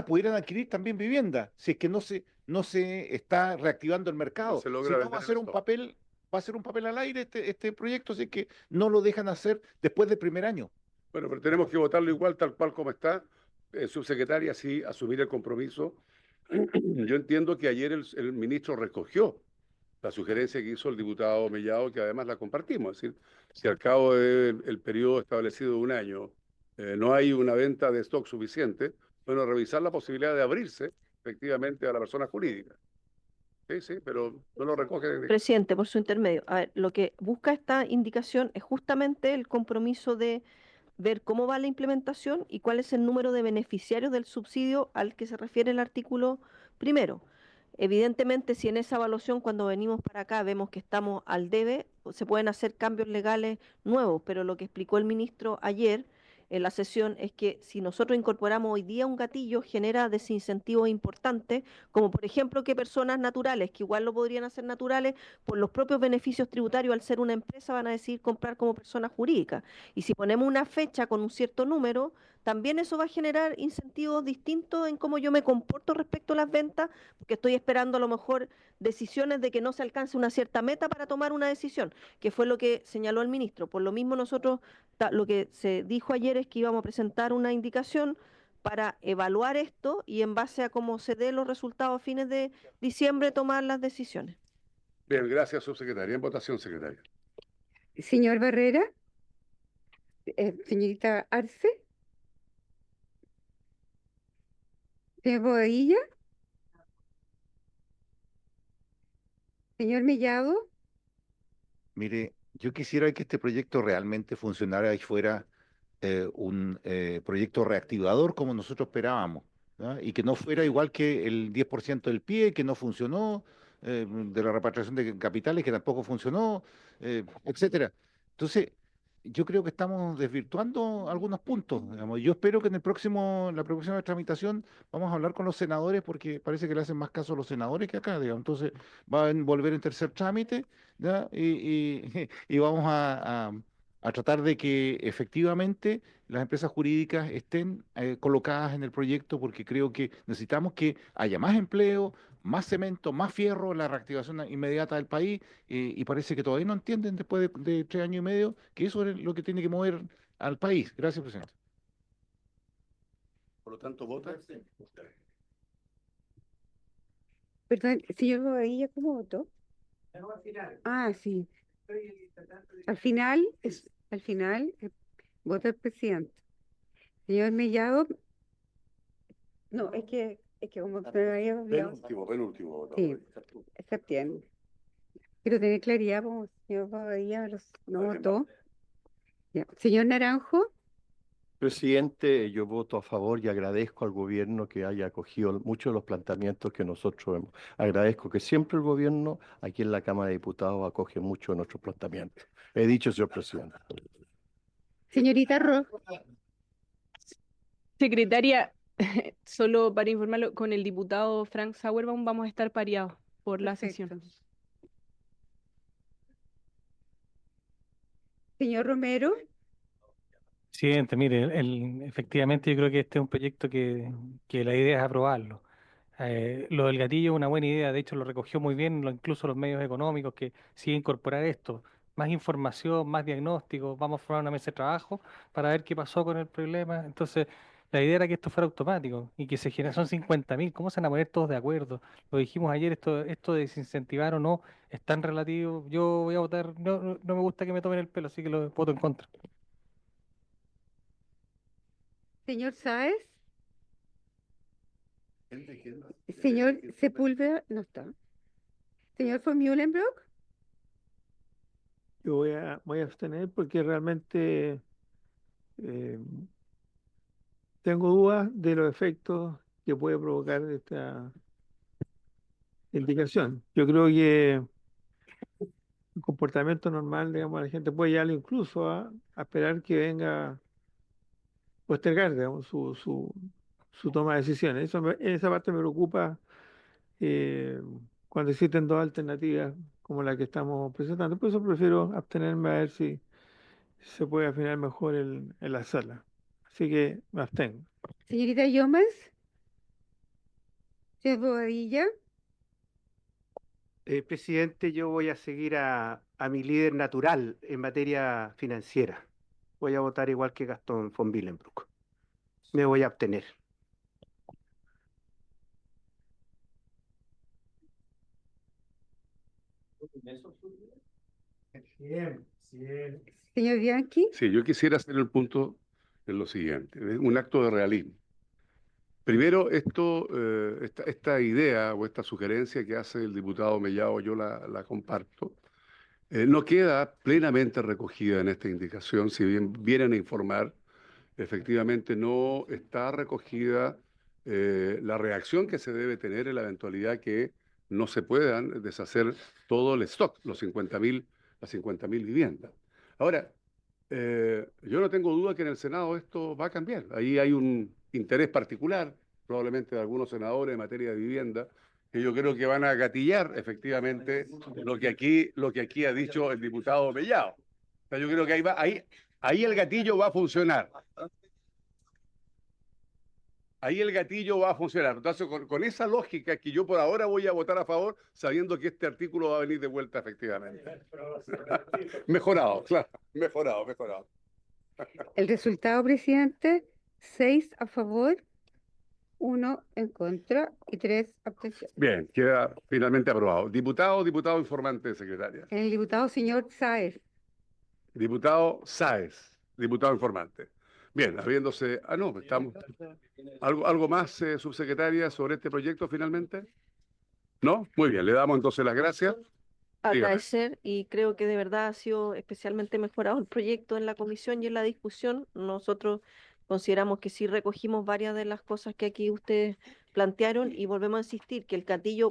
pudieran adquirir también vivienda, si es que no se está reactivando el mercado. se logra Si no, vender va a ser el un stock. papel, va a ser un papel al aire este proyecto, si es que no lo dejan hacer después del primer año. Bueno, pero tenemos que votarlo igual, tal cual como está. Subsecretaria, sí, asumir el compromiso. Yo entiendo que ayer el ministro recogió la sugerencia que hizo el diputado Mellado, que además la compartimos. Es decir, si al cabo del periodo establecido de un año no hay una venta de stock suficiente, bueno, revisar la posibilidad de abrirse efectivamente a la persona jurídica. Sí, sí, pero no lo recoge. Presidente, por su intermedio. A ver, lo que busca esta indicación es justamente el compromiso de ver cómo va la implementación y cuál es el número de beneficiarios del subsidio al que se refiere el artículo primero. Evidentemente, si en esa evaluación cuando venimos para acá vemos que estamos al debe, se pueden hacer cambios legales nuevos, pero lo que explicó el ministro ayer en la sesión es que si nosotros incorporamos hoy día un gatillo, genera desincentivos importantes, como por ejemplo que personas naturales, que igual lo podrían hacer naturales, por los propios beneficios tributarios al ser una empresa, van a decidir comprar como persona jurídica. Y si ponemos una fecha con un cierto número, también eso va a generar incentivos distintos en cómo yo me comporto respecto a las ventas, porque estoy esperando a lo mejor decisiones de que no se alcance una cierta meta para tomar una decisión, que fue lo que señaló el ministro. Por lo mismo nosotros, lo que se dijo ayer es que íbamos a presentar una indicación para evaluar esto y en base a cómo se den los resultados a fines de diciembre tomar las decisiones. Bien, gracias, subsecretaria. En votación, secretaria. Señor Barrera, señorita Arce, señor Bobadilla, señor Mellado, Mire, yo quisiera que este proyecto realmente funcionara y fuera un proyecto reactivador como nosotros esperábamos, ¿ya? Y que no fuera igual que el 10% del PIE, que no funcionó, de la repatriación de capitales, que tampoco funcionó, etcétera. Entonces, yo creo que estamos desvirtuando algunos puntos, digamos. Yo espero que la próxima tramitación vamos a hablar con los senadores porque parece que le hacen más caso a los senadores que acá, digamos. Entonces, va a volver en tercer trámite, ¿ya? Y vamos a tratar de que efectivamente las empresas jurídicas estén colocadas en el proyecto porque creo que necesitamos que haya más empleo, más cemento, más fierro, la reactivación inmediata del país y parece que todavía no entienden después de 3 años y medio que eso es lo que tiene que mover al país. Gracias, presidente. Por lo tanto, vota. perdón, señor Bobadilla, ¿cómo votó? Ah, sí. Al final, vota el presidente. Señor Mellado, no, es que como se me había olvidado. Penúltimo voto. Sí, se abstiene. Quiero tener claridad, como señor Bobadilla no votó. Ya. Señor Naranjo, Presidente, yo voto a favor y agradezco al gobierno que haya acogido muchos de los planteamientos que nosotros hemos. Agradezco que siempre el gobierno aquí en la Cámara de Diputados acoge mucho de nuestros planteamientos. He dicho, señor presidente. señorita Rojo. Secretaria, solo para informarlo, con el diputado Frank Sauerbaum vamos a estar pareados por la sesión. Perfecto. Señor Romero, Presidente, mire, efectivamente yo creo que este es un proyecto que la idea es aprobarlo. Lo del gatillo es una buena idea, de hecho lo recogió muy bien, incluso los medios económicos, que sí incorporar esto, más información, más diagnóstico, vamos a formar una mesa de trabajo para ver qué pasó con el problema. Entonces, la idea era que esto fuera automático y que se genera, son 50.000, ¿cómo se van a poner todos de acuerdo? Lo dijimos ayer, esto de desincentivar o no es tan relativo. Yo voy a votar, no me gusta que me tomen el pelo, así que lo voto en contra. señor Sáez, señor Sepúlveda, no está. Señor von Mühlenbrock, Yo voy a abstener porque realmente eh, tengo dudas de los efectos que puede provocar esta indicación. Yo creo que el comportamiento normal, digamos, la gente puede llegarlo incluso a esperar que venga postergar, digamos, su toma de decisiones. Esa parte me preocupa eh, cuando existen dos alternativas como la que estamos presentando. Por eso prefiero abstenerme a ver si se puede afinar mejor en la sala. Así que me abstengo. señorita Yomas, señor Bobadilla, Presidente, yo voy a seguir a mi líder natural en materia financiera. Voy a votar igual que Gastón von Willenbrock. Me voy a abstener. señor Bianchi, Sí, yo quisiera hacer el punto en lo siguiente, es un acto de realismo. Primero, esta idea o esta sugerencia que hace el diputado Mellado, yo la comparto, no queda plenamente recogida en esta indicación, si bien vienen a informar efectivamente no está recogida la reacción que se debe tener en la eventualidad que no se puedan deshacer todo el stock, las 50.000 viviendas. Ahora, yo no tengo duda que en el Senado esto va a cambiar. Ahí hay un interés particular, probablemente de algunos senadores en materia de vivienda, que yo creo que van a gatillar efectivamente lo que aquí ha dicho el diputado Mellado. O sea, yo creo que ahí el gatillo va a funcionar. Ahí el gatillo va a funcionar. Entonces, con esa lógica que yo por ahora voy a votar a favor, sabiendo que este artículo va a venir de vuelta efectivamente. Mejorado, claro, mejorado. El resultado, presidente, 6 a favor, 1 en contra y 3 abstenciones. Bien, queda finalmente aprobado. Diputado informante, secretaria. El diputado señor Sáez. Diputado Sáez, diputado informante. Bien, habiéndose... no, estamos... ¿Algo más, subsecretaria, sobre este proyecto finalmente? ¿No? Muy bien, le damos entonces las gracias. Dígame. Agradecer, y creo que de verdad ha sido especialmente mejorado el proyecto en la comisión y en la discusión. Nosotros consideramos que sí recogimos varias de las cosas que aquí ustedes plantearon, y volvemos a insistir que el gatillo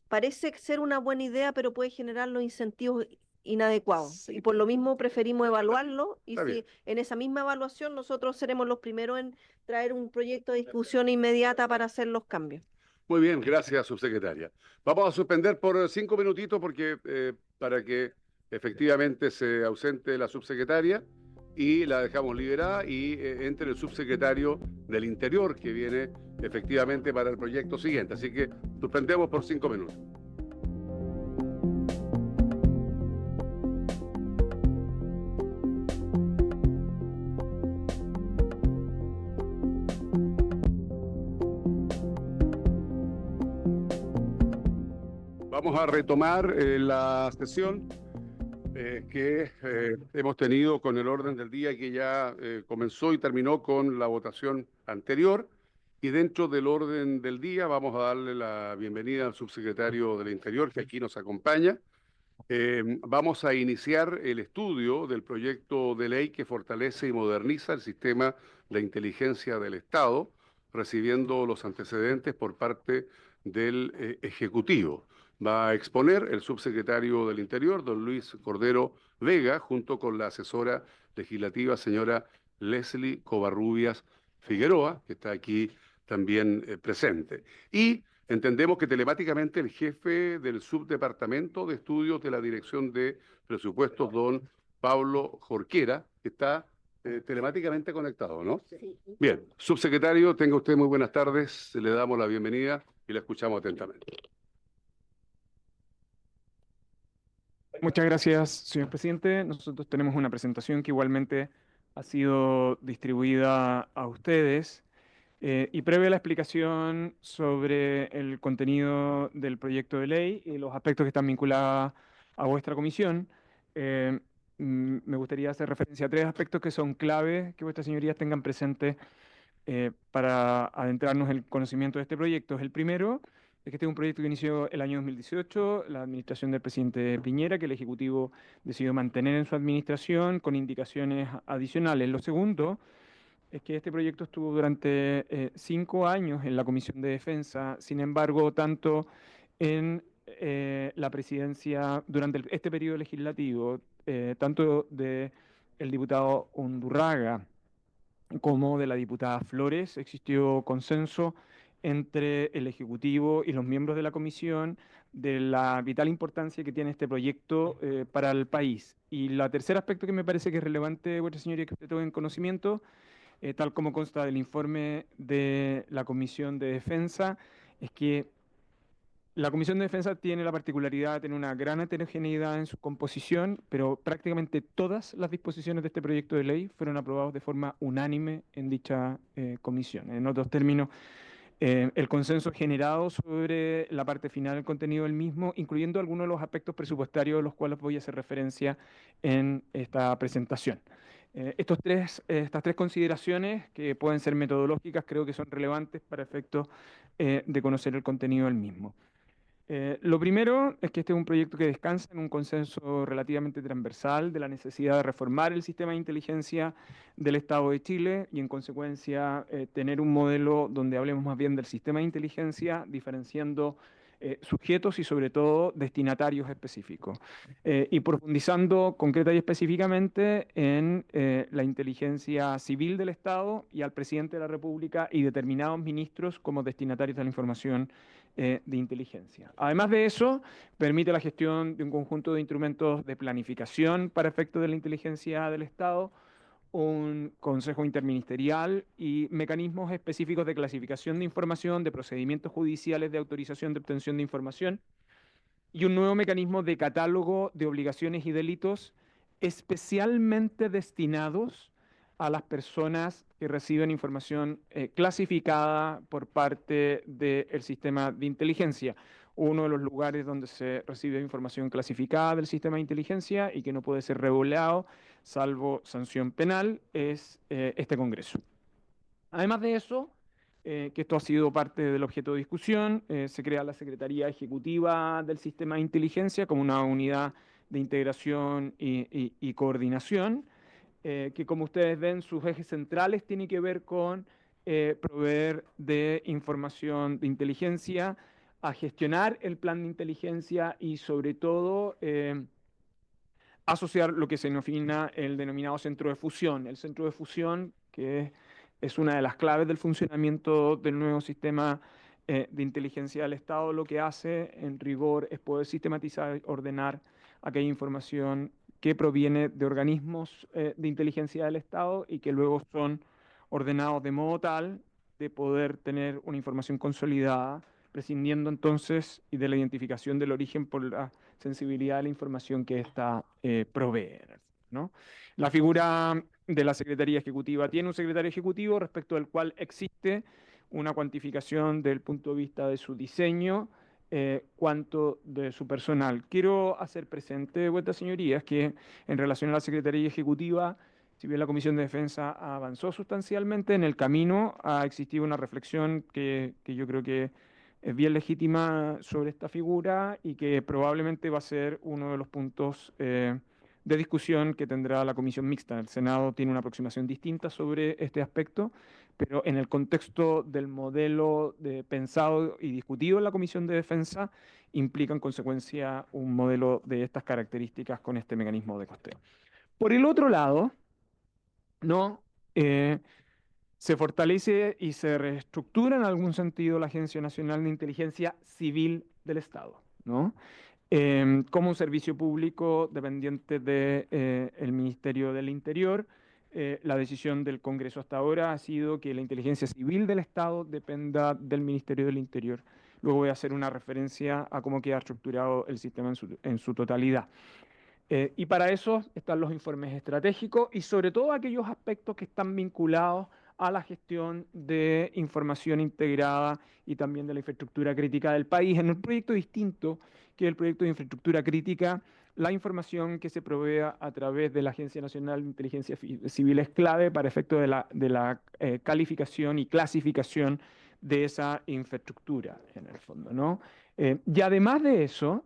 parece ser una buena idea, pero puede generar los incentivos inadecuados. Y por lo mismo preferimos evaluarlo, y Está si bien. en esa misma evaluación nosotros seremos los primeros en traer un proyecto de discusión inmediata para hacer los cambios. Muy bien, gracias, subsecretaria. Vamos a suspender por 5 minutitos porque para que efectivamente se ausente la subsecretaria y la dejamos liberada y entre el subsecretario del Interior que viene efectivamente para el proyecto siguiente. Así que suspendemos por 5 minutos. Vamos a retomar la sesión que hemos tenido con el orden del día que ya comenzó y terminó con la votación anterior. Y dentro del orden del día vamos a darle la bienvenida al subsecretario del Interior que aquí nos acompaña. Vamos a iniciar el estudio del proyecto de ley que fortalece y moderniza el sistema de inteligencia del Estado, recibiendo los antecedentes por parte del Ejecutivo. Va a exponer el subsecretario del Interior, don Luis Cordero Vega, junto con la asesora legislativa, señora Leslie Covarrubias Figueroa, que está aquí también presente. Y entendemos que telemáticamente el jefe del subdepartamento de estudios de la Dirección de Presupuestos, don Pablo Jorquera, que está telemáticamente conectado, ¿no? Sí. Bien, subsecretario, tenga usted muy buenas tardes, le damos la bienvenida y la escuchamos atentamente. Muchas gracias, señor presidente. Nosotros tenemos una presentación que igualmente ha sido distribuida a ustedes. Y previo a la explicación sobre el contenido del proyecto de ley y los aspectos que están vinculados a vuestra comisión, me gustaría hacer referencia a 3 aspectos que son clave que vuestras señorías tengan presentes para adentrarnos en el conocimiento de este proyecto. El primero es que este es un proyecto que inició el año 2018, la administración del presidente Piñera, que el Ejecutivo decidió mantener en su administración con indicaciones adicionales. Lo segundo es que este proyecto estuvo durante 5 años en la Comisión de Defensa. Sin embargo, tanto en la presidencia, durante este periodo legislativo, tanto del diputado Undurraga como de la diputada Flores, existió consenso entre el Ejecutivo y los miembros de la Comisión de la vital importancia que tiene este proyecto para el país. Y el tercer aspecto que me parece que es relevante, vuestra señoría, que usted tenga en conocimiento, tal como consta del informe de la Comisión de Defensa, es que la Comisión de Defensa tiene la particularidad de tener una gran heterogeneidad en su composición, pero prácticamente todas las disposiciones de este proyecto de ley fueron aprobadas de forma unánime en dicha comisión. En otros términos, el consenso generado sobre la parte final del contenido del mismo, incluyendo algunos de los aspectos presupuestarios, a los cuales voy a hacer referencia en esta presentación. Estas 3 consideraciones, que pueden ser metodológicas, creo que son relevantes para efectos de conocer el contenido del mismo. Lo primero es que este es un proyecto que descansa en un consenso relativamente transversal de la necesidad de reformar el sistema de inteligencia del Estado de Chile y, en consecuencia, tener un modelo donde hablemos más bien del sistema de inteligencia, diferenciando sujetos y, sobre todo, destinatarios específicos. Y profundizando concreta y específicamente en la inteligencia civil del Estado y al presidente de la República y determinados ministros como destinatarios de la información de inteligencia. Además de eso, permite la gestión de un conjunto de instrumentos de planificación para efectos de la inteligencia del Estado, un consejo interministerial y mecanismos específicos de clasificación de información, de procedimientos judiciales de autorización de obtención de información y un nuevo mecanismo de catálogo de obligaciones y delitos especialmente destinados a las personas que reciben información clasificada por parte del sistema de inteligencia. Uno de los lugares donde se recibe información clasificada del sistema de inteligencia y que no puede ser revelado salvo sanción penal es este Congreso. Además de eso, que esto ha sido parte del objeto de discusión, se crea la Secretaría Ejecutiva del Sistema de Inteligencia como una unidad de integración y coordinación, que, como ustedes ven, sus ejes centrales tienen que ver con proveer de información de inteligencia, a gestionar el plan de inteligencia y, sobre todo, asociar lo que se denomina el denominado centro de fusión. El centro de fusión, que es una de las claves del funcionamiento del nuevo sistema de inteligencia del Estado, lo que hace en rigor es poder sistematizar y ordenar aquella información que proviene de organismos de inteligencia del Estado y que luego son ordenados de modo tal de poder tener una información consolidada, prescindiendo entonces y de la identificación del origen por la sensibilidad de la información que ésta provee, ¿no? La figura de la Secretaría Ejecutiva tiene un secretario ejecutivo respecto del cual existe una cuantificación desde el punto de vista de su diseño, cuanto de su personal. Quiero hacer presente, de vuelta, señorías, que en relación a la Secretaría Ejecutiva, si bien la Comisión de Defensa avanzó sustancialmente en el camino, ha existido una reflexión que yo creo que es bien legítima sobre esta figura y que probablemente va a ser uno de los puntos de discusión que tendrá la Comisión Mixta. El Senado tiene una aproximación distinta sobre este aspecto, pero en el contexto del modelo pensado y discutido en la Comisión de Defensa, implica en consecuencia un modelo de estas características con este mecanismo de costeo. Por el otro lado, ¿no? Se fortalece y se reestructura en algún sentido la Agencia Nacional de Inteligencia Civil del Estado, ¿no? Como un servicio público dependiente del Ministerio del Interior. La decisión del Congreso hasta ahora ha sido que la inteligencia civil del Estado dependa del Ministerio del Interior. Luego voy a hacer una referencia a cómo queda estructurado el sistema en su totalidad. Y para eso están los informes estratégicos y sobre todo aquellos aspectos que están vinculados a la gestión de información integrada y también de la infraestructura crítica del país. En un proyecto distinto que el proyecto de infraestructura crítica, la información que se provea a través de la Agencia Nacional de Inteligencia Civil es clave para efectos de la calificación y clasificación de esa infraestructura, en el fondo, ¿no? Y además de eso,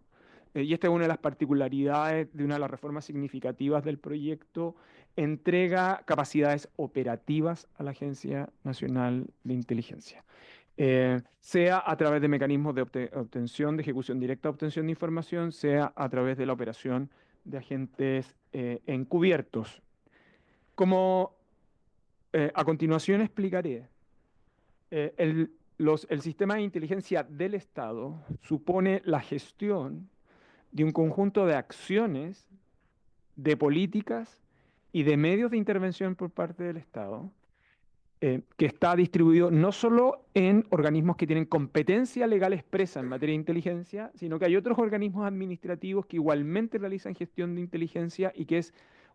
y esta es una de las particularidades de una de las reformas significativas del proyecto, entrega capacidades operativas a la Agencia Nacional de Inteligencia, sea a través de mecanismos de obtención, de ejecución directa de obtención de información, sea a través de la operación de agentes encubiertos. Como a continuación explicaré, el sistema de inteligencia del Estado supone la gestión de un conjunto de acciones, de políticas y de medios de intervención por parte del Estado, que está distribuido no solo en organismos que tienen competencia legal expresa en materia de inteligencia, sino que hay otros organismos administrativos que igualmente realizan gestión de inteligencia y que es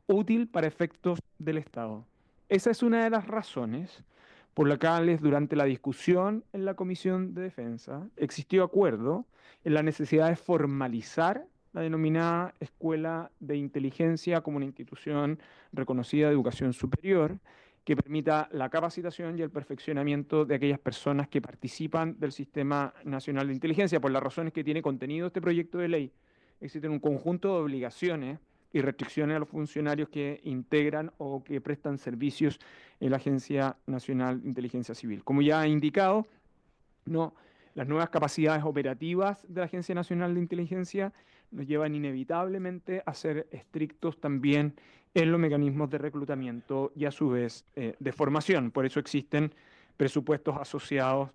útil para efectos del Estado. Esa es una de las razones por las cuales durante la discusión en la Comisión de Defensa existió acuerdo en la necesidad de formalizar la denominada Escuela de Inteligencia como una institución reconocida de educación superior que permita la capacitación y el perfeccionamiento de aquellas personas que participan del Sistema Nacional de Inteligencia. Por las razones que tiene contenido este proyecto de ley, existen un conjunto de obligaciones y restricciones a los funcionarios que integran o que prestan servicios en la Agencia Nacional de Inteligencia Civil. Como ya he indicado, las nuevas capacidades operativas de la Agencia Nacional de Inteligencia nos llevan inevitablemente a ser estrictos también en los mecanismos de reclutamiento y a su vez de formación. Por eso existen presupuestos asociados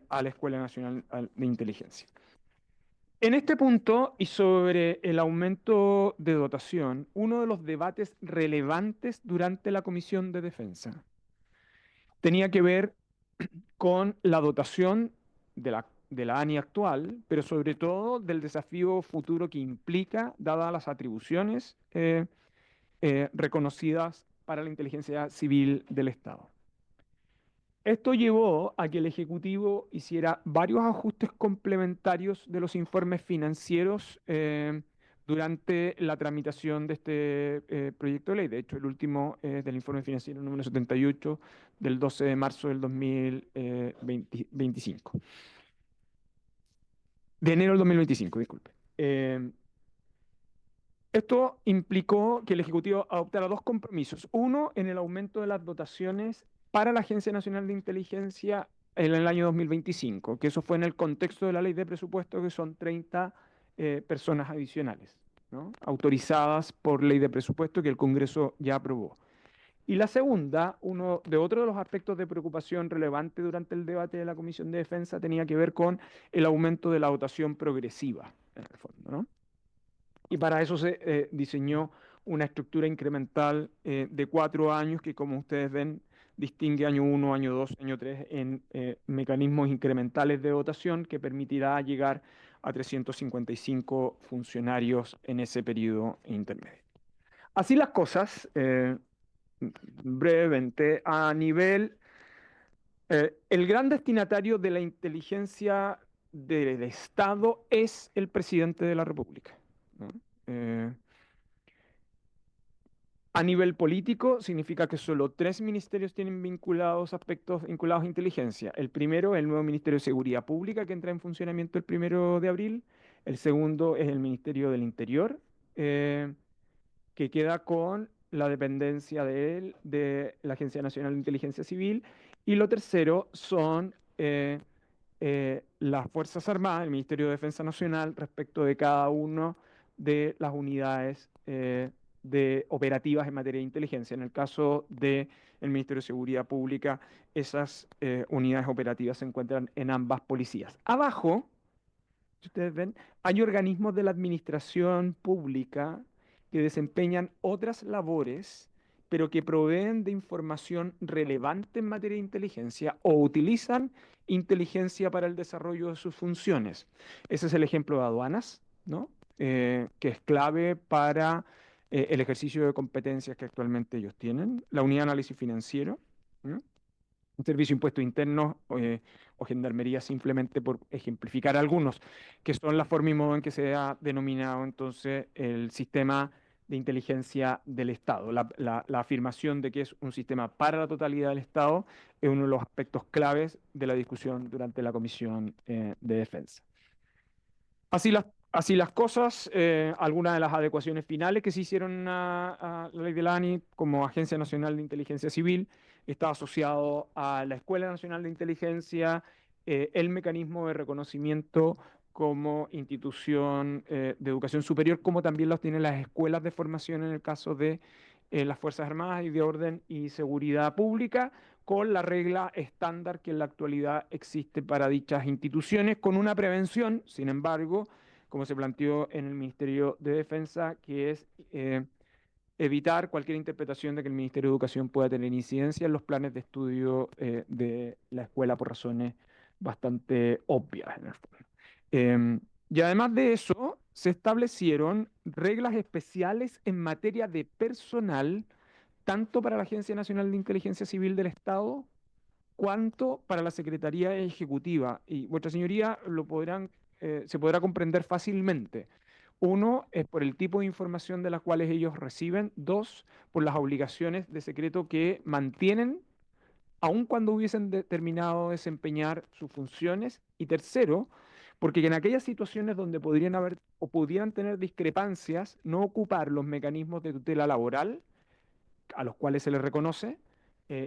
a la Escuela Nacional de Inteligencia. En este punto y sobre el aumento de dotación, uno de los debates relevantes durante la Comisión de Defensa tenía que ver con la dotación de la ANI actual, pero sobre todo del desafío futuro que implica, dadas las atribuciones reconocidas para la inteligencia civil del Estado. Esto llevó a que el Ejecutivo hiciera varios ajustes complementarios de los informes financieros durante la tramitación de este proyecto de ley. De hecho, el último es del informe financiero número 78 del 12 de marzo del 2025. De enero del 2025, disculpe. Esto implicó que el Ejecutivo adoptara dos compromisos. Uno, en el aumento de las dotaciones para la Agencia Nacional de Inteligencia en el año 2025, que eso fue en el contexto de la ley de presupuesto, que son 30 personas adicionales, ¿no?, autorizadas por ley de presupuesto que el Congreso ya aprobó. Y la segunda, otro de los aspectos de preocupación relevante durante el debate de la Comisión de Defensa tenía que ver con el aumento de la dotación progresiva, en el fondo, ¿no? Y para eso se diseñó una estructura incremental de 4 años que, como ustedes ven, distingue año 1, año 2, año 3 en mecanismos incrementales de dotación que permitirá llegar a 355 funcionarios en ese periodo intermedio. Así las cosas, brevemente, a nivel, el gran destinatario de la inteligencia del Estado es el presidente de la República, ¿no? A nivel político, significa que solo 3 ministerios tienen aspectos vinculados a inteligencia. El primero es el nuevo Ministerio de Seguridad Pública, que entra en funcionamiento el 1 de abril. El segundo es el Ministerio del Interior, que queda con la dependencia de la Agencia Nacional de Inteligencia Civil. Y lo tercero son las Fuerzas Armadas, el Ministerio de Defensa Nacional, respecto de cada uno de las unidades operativas en materia de inteligencia. En el caso del Ministerio de Seguridad Pública, esas unidades operativas se encuentran en ambas policías. Abajo, si ustedes ven, hay organismos de la administración pública que desempeñan otras labores, pero que proveen de información relevante en materia de inteligencia o utilizan inteligencia para el desarrollo de sus funciones. Ese es el ejemplo de aduanas, ¿no?, que es clave para el ejercicio de competencias que actualmente ellos tienen. La Unidad de Análisis Financiero, ¿no?, el Servicio de Impuestos Internos o Gendarmería, simplemente por ejemplificar algunos, que son la forma y modo en que se ha denominado entonces el sistema de inteligencia del Estado. La afirmación de que es un sistema para la totalidad del Estado es uno de los aspectos claves de la discusión durante la Comisión de Defensa. Así las cosas, algunas de las adecuaciones finales que se hicieron a la ley de la ANI como Agencia Nacional de Inteligencia Civil está asociado a la Escuela Nacional de Inteligencia, el mecanismo de reconocimiento como institución de educación superior, como también los tienen las escuelas de formación en el caso de las Fuerzas Armadas y de Orden y Seguridad Pública, con la regla estándar que en la actualidad existe para dichas instituciones, con una prevención, sin embargo, como se planteó en el Ministerio de Defensa, que es evitar cualquier interpretación de que el Ministerio de Educación pueda tener incidencia en los planes de estudio de la escuela por razones bastante obvias, en el fondo. Y además de eso, se establecieron reglas especiales en materia de personal, tanto para la Agencia Nacional de Inteligencia Civil del Estado, cuanto para la Secretaría Ejecutiva. Y vuestra señoría se podrá comprender fácilmente. Uno es por el tipo de información de las cuales ellos reciben. Dos, por las obligaciones de secreto que mantienen aun cuando hubiesen determinado desempeñar sus funciones. Y tercero, porque en aquellas situaciones donde podrían haber o pudieran tener discrepancias, no ocupar los mecanismos de tutela laboral a los cuales se les reconoce,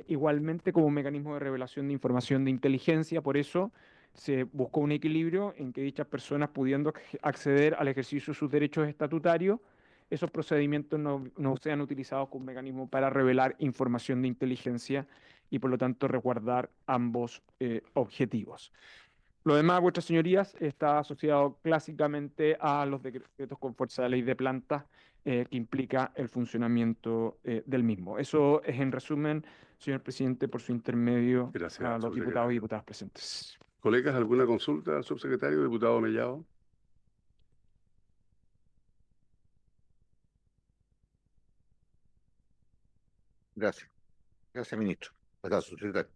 igualmente como un mecanismo de revelación de información de inteligencia. Por eso se buscó un equilibrio en que dichas personas, pudiendo acceder al ejercicio de sus derechos estatutarios, esos procedimientos no sean utilizados como mecanismo para revelar información de inteligencia y por lo tanto resguardar ambos objetivos. Lo demás, vuestras señorías, está asociado clásicamente a los decretos con fuerza de ley de plantas que implica el funcionamiento del mismo. Eso es en resumen, señor presidente, por su intermedio Gracias, a los diputados y subsecretario. diputadas presentes. Colegas, ¿alguna consulta al subsecretario, diputado Mellado? Gracias. Gracias, ministro. Gracias, subsecretario.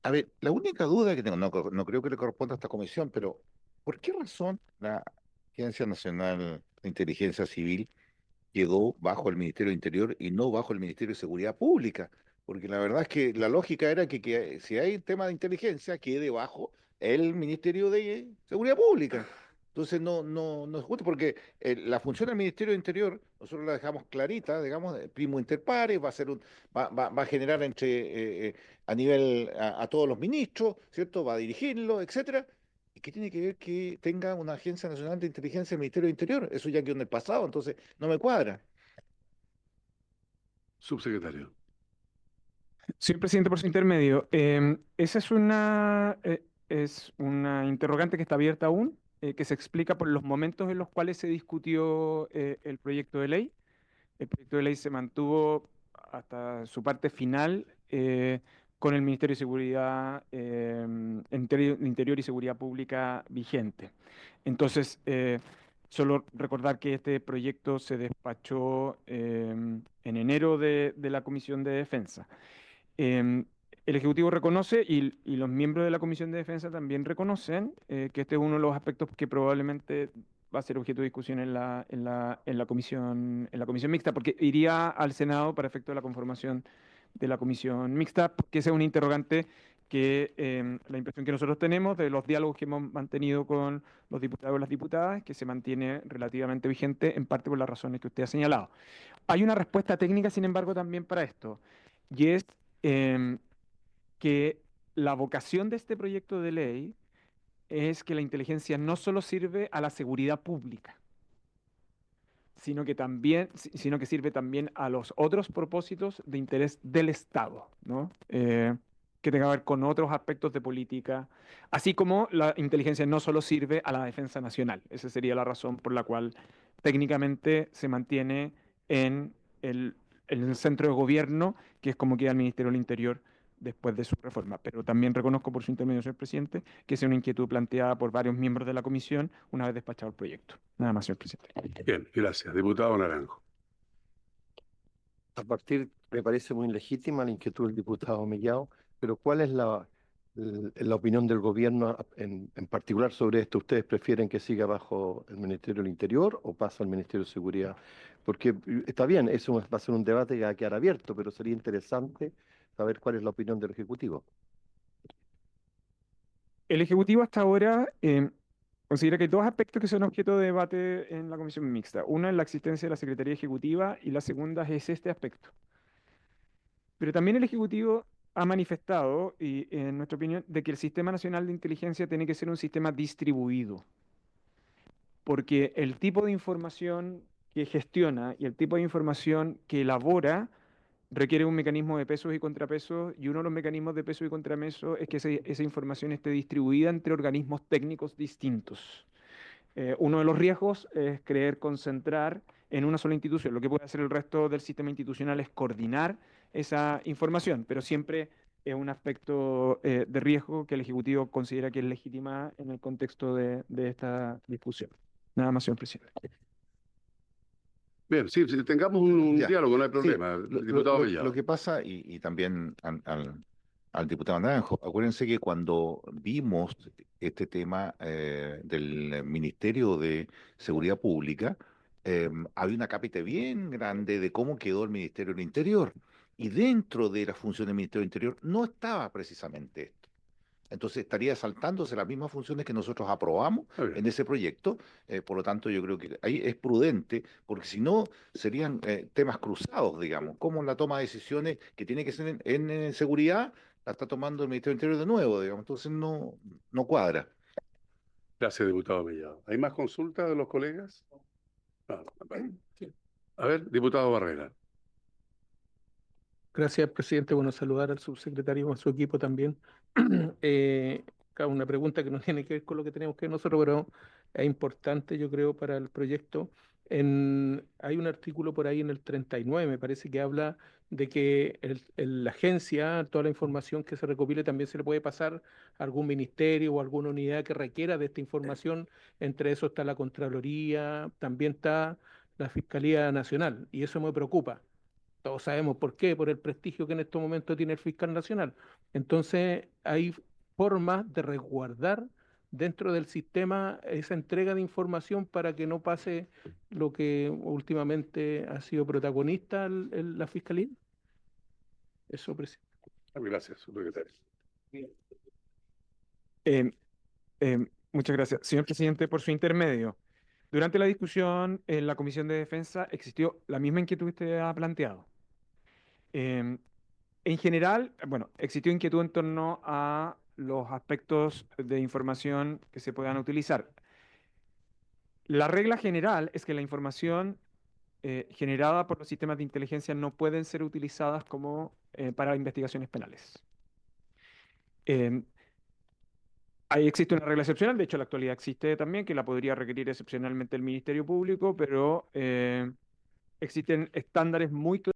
A ver, la única duda que tengo, no creo que le corresponda a esta comisión, pero ¿por qué razón la Agencia Nacional de Inteligencia Civil quedó bajo el Ministerio del Interior y no bajo el Ministerio de Seguridad Pública? Porque la verdad es que la lógica era que si hay tema de inteligencia, quede bajo el Ministerio de Seguridad Pública. Entonces no es justo porque la función del Ministerio del Interior, nosotros la dejamos clarita, digamos, primo inter pares, va a generar a nivel a todos los ministros, ¿cierto? Va a dirigirlo, etcétera. ¿Y qué tiene que ver que tenga una Agencia Nacional de Inteligencia el Ministerio del Interior? Eso ya quedó en el pasado, entonces no me cuadra. Subsecretario. Señor presidente, por su intermedio, esa es una interrogante que está abierta aún, que se explica por los momentos en los cuales se discutió el proyecto de ley. El proyecto de ley se mantuvo hasta su parte final con el Ministerio de Seguridad, Interior y Seguridad Pública vigente. Entonces, solo recordar que este proyecto se despachó en enero de la Comisión de Defensa. El Ejecutivo reconoce y los miembros de la Comisión de Defensa también reconocen que este es uno de los aspectos que probablemente va a ser objeto de discusión en la comisión mixta, porque iría al Senado para efecto de la conformación de la comisión mixta, que esa es una interrogante que la impresión que nosotros tenemos de los diálogos que hemos mantenido con los diputados y las diputadas, que se mantiene relativamente vigente, en parte por las razones que usted ha señalado. Hay una respuesta técnica, sin embargo, también para esto, y es que la vocación de este proyecto de ley es que la inteligencia no solo sirve a la seguridad pública, sino que sirve también a los otros propósitos de interés del Estado, ¿no? Que tenga que ver con otros aspectos de política, así como la inteligencia no solo sirve a la defensa nacional. Esa sería la razón por la cual técnicamente se mantiene en el centro de gobierno, que es como queda el Ministerio del Interior después de su reforma. Pero también reconozco por su intermedio, señor presidente, que es una inquietud planteada por varios miembros de la comisión una vez despachado el proyecto. Nada más, señor presidente. Bien, gracias. Diputado Naranjo. Me parece muy legítima la inquietud del diputado Mellado, pero ¿cuál es la opinión del gobierno en particular sobre esto? ¿Ustedes prefieren que siga bajo el Ministerio del Interior o pasa al Ministerio de Seguridad? Porque está bien, eso va a ser un debate que va a quedar abierto, pero sería interesante saber cuál es la opinión del Ejecutivo. El Ejecutivo hasta ahora considera que hay dos aspectos que son objeto de debate en la comisión mixta. Una es la existencia de la Secretaría Ejecutiva y la segunda es este aspecto. Pero también el Ejecutivo ha manifestado, y en nuestra opinión, de que el Sistema Nacional de Inteligencia tiene que ser un sistema distribuido, porque el tipo de información que gestiona y el tipo de información que elabora requiere un mecanismo de pesos y contrapesos, y uno de los mecanismos de pesos y contrapesos es que esa información esté distribuida entre organismos técnicos distintos. Uno de los riesgos es concentrar en una sola institución. Lo que puede hacer el resto del sistema institucional es coordinar esa información, pero siempre es un aspecto de riesgo que el Ejecutivo considera que es legítima en el contexto de esta discusión. Nada más, señor presidente. Bien, sí, si tengamos un Ya. diálogo, no hay Sí, problema. Diputado lo Mellado. que pasa, y también al diputado Naranjo, acuérdense que cuando vimos este tema del Ministerio de Seguridad Pública, había una cápita bien grande de cómo quedó el Ministerio del Interior. Y dentro de las funciones del Ministerio del Interior no estaba precisamente esto. Entonces estaría saltándose las mismas funciones que nosotros aprobamos Está bien. en ese proyecto. Por lo tanto, yo creo que ahí es prudente, porque si no serían temas cruzados, digamos, como la toma de decisiones que tiene que ser en seguridad, la está tomando el Ministerio del Interior de nuevo, digamos. Entonces no cuadra. Gracias, diputado Mellado. ¿Hay más consultas de los colegas? Ah, vale. A ver, diputado Barrera. Gracias, presidente. Bueno, saludar al subsecretario y a su equipo también. Una pregunta que no tiene que ver con lo que tenemos que ver nosotros, pero es importante, yo creo, para el proyecto. Hay un artículo por ahí en el 39, me parece, que habla de que la agencia, toda la información que se recopile también se le puede pasar a algún ministerio o alguna unidad que requiera de esta información. Entre eso está la Contraloría, también está la Fiscalía Nacional, y eso me preocupa. Todos sabemos por qué, por el prestigio que en estos momentos tiene el fiscal nacional. Entonces, hay formas de resguardar dentro del sistema esa entrega de información para que no pase lo que últimamente ha sido protagonista la fiscalía. Eso, presidente. Gracias, subsecretario. Muchas gracias. Señor presidente, por su intermedio. Durante la discusión en la Comisión de Defensa existió la misma inquietud que usted ha planteado. En general, bueno, existió inquietud en torno a los aspectos de información que se puedan utilizar. La regla general es que la información generada por los sistemas de inteligencia no pueden ser utilizadas para investigaciones penales. Ahí existe una regla excepcional, de hecho en la actualidad existe también, que la podría requerir excepcionalmente el Ministerio Público, pero existen estándares muy claros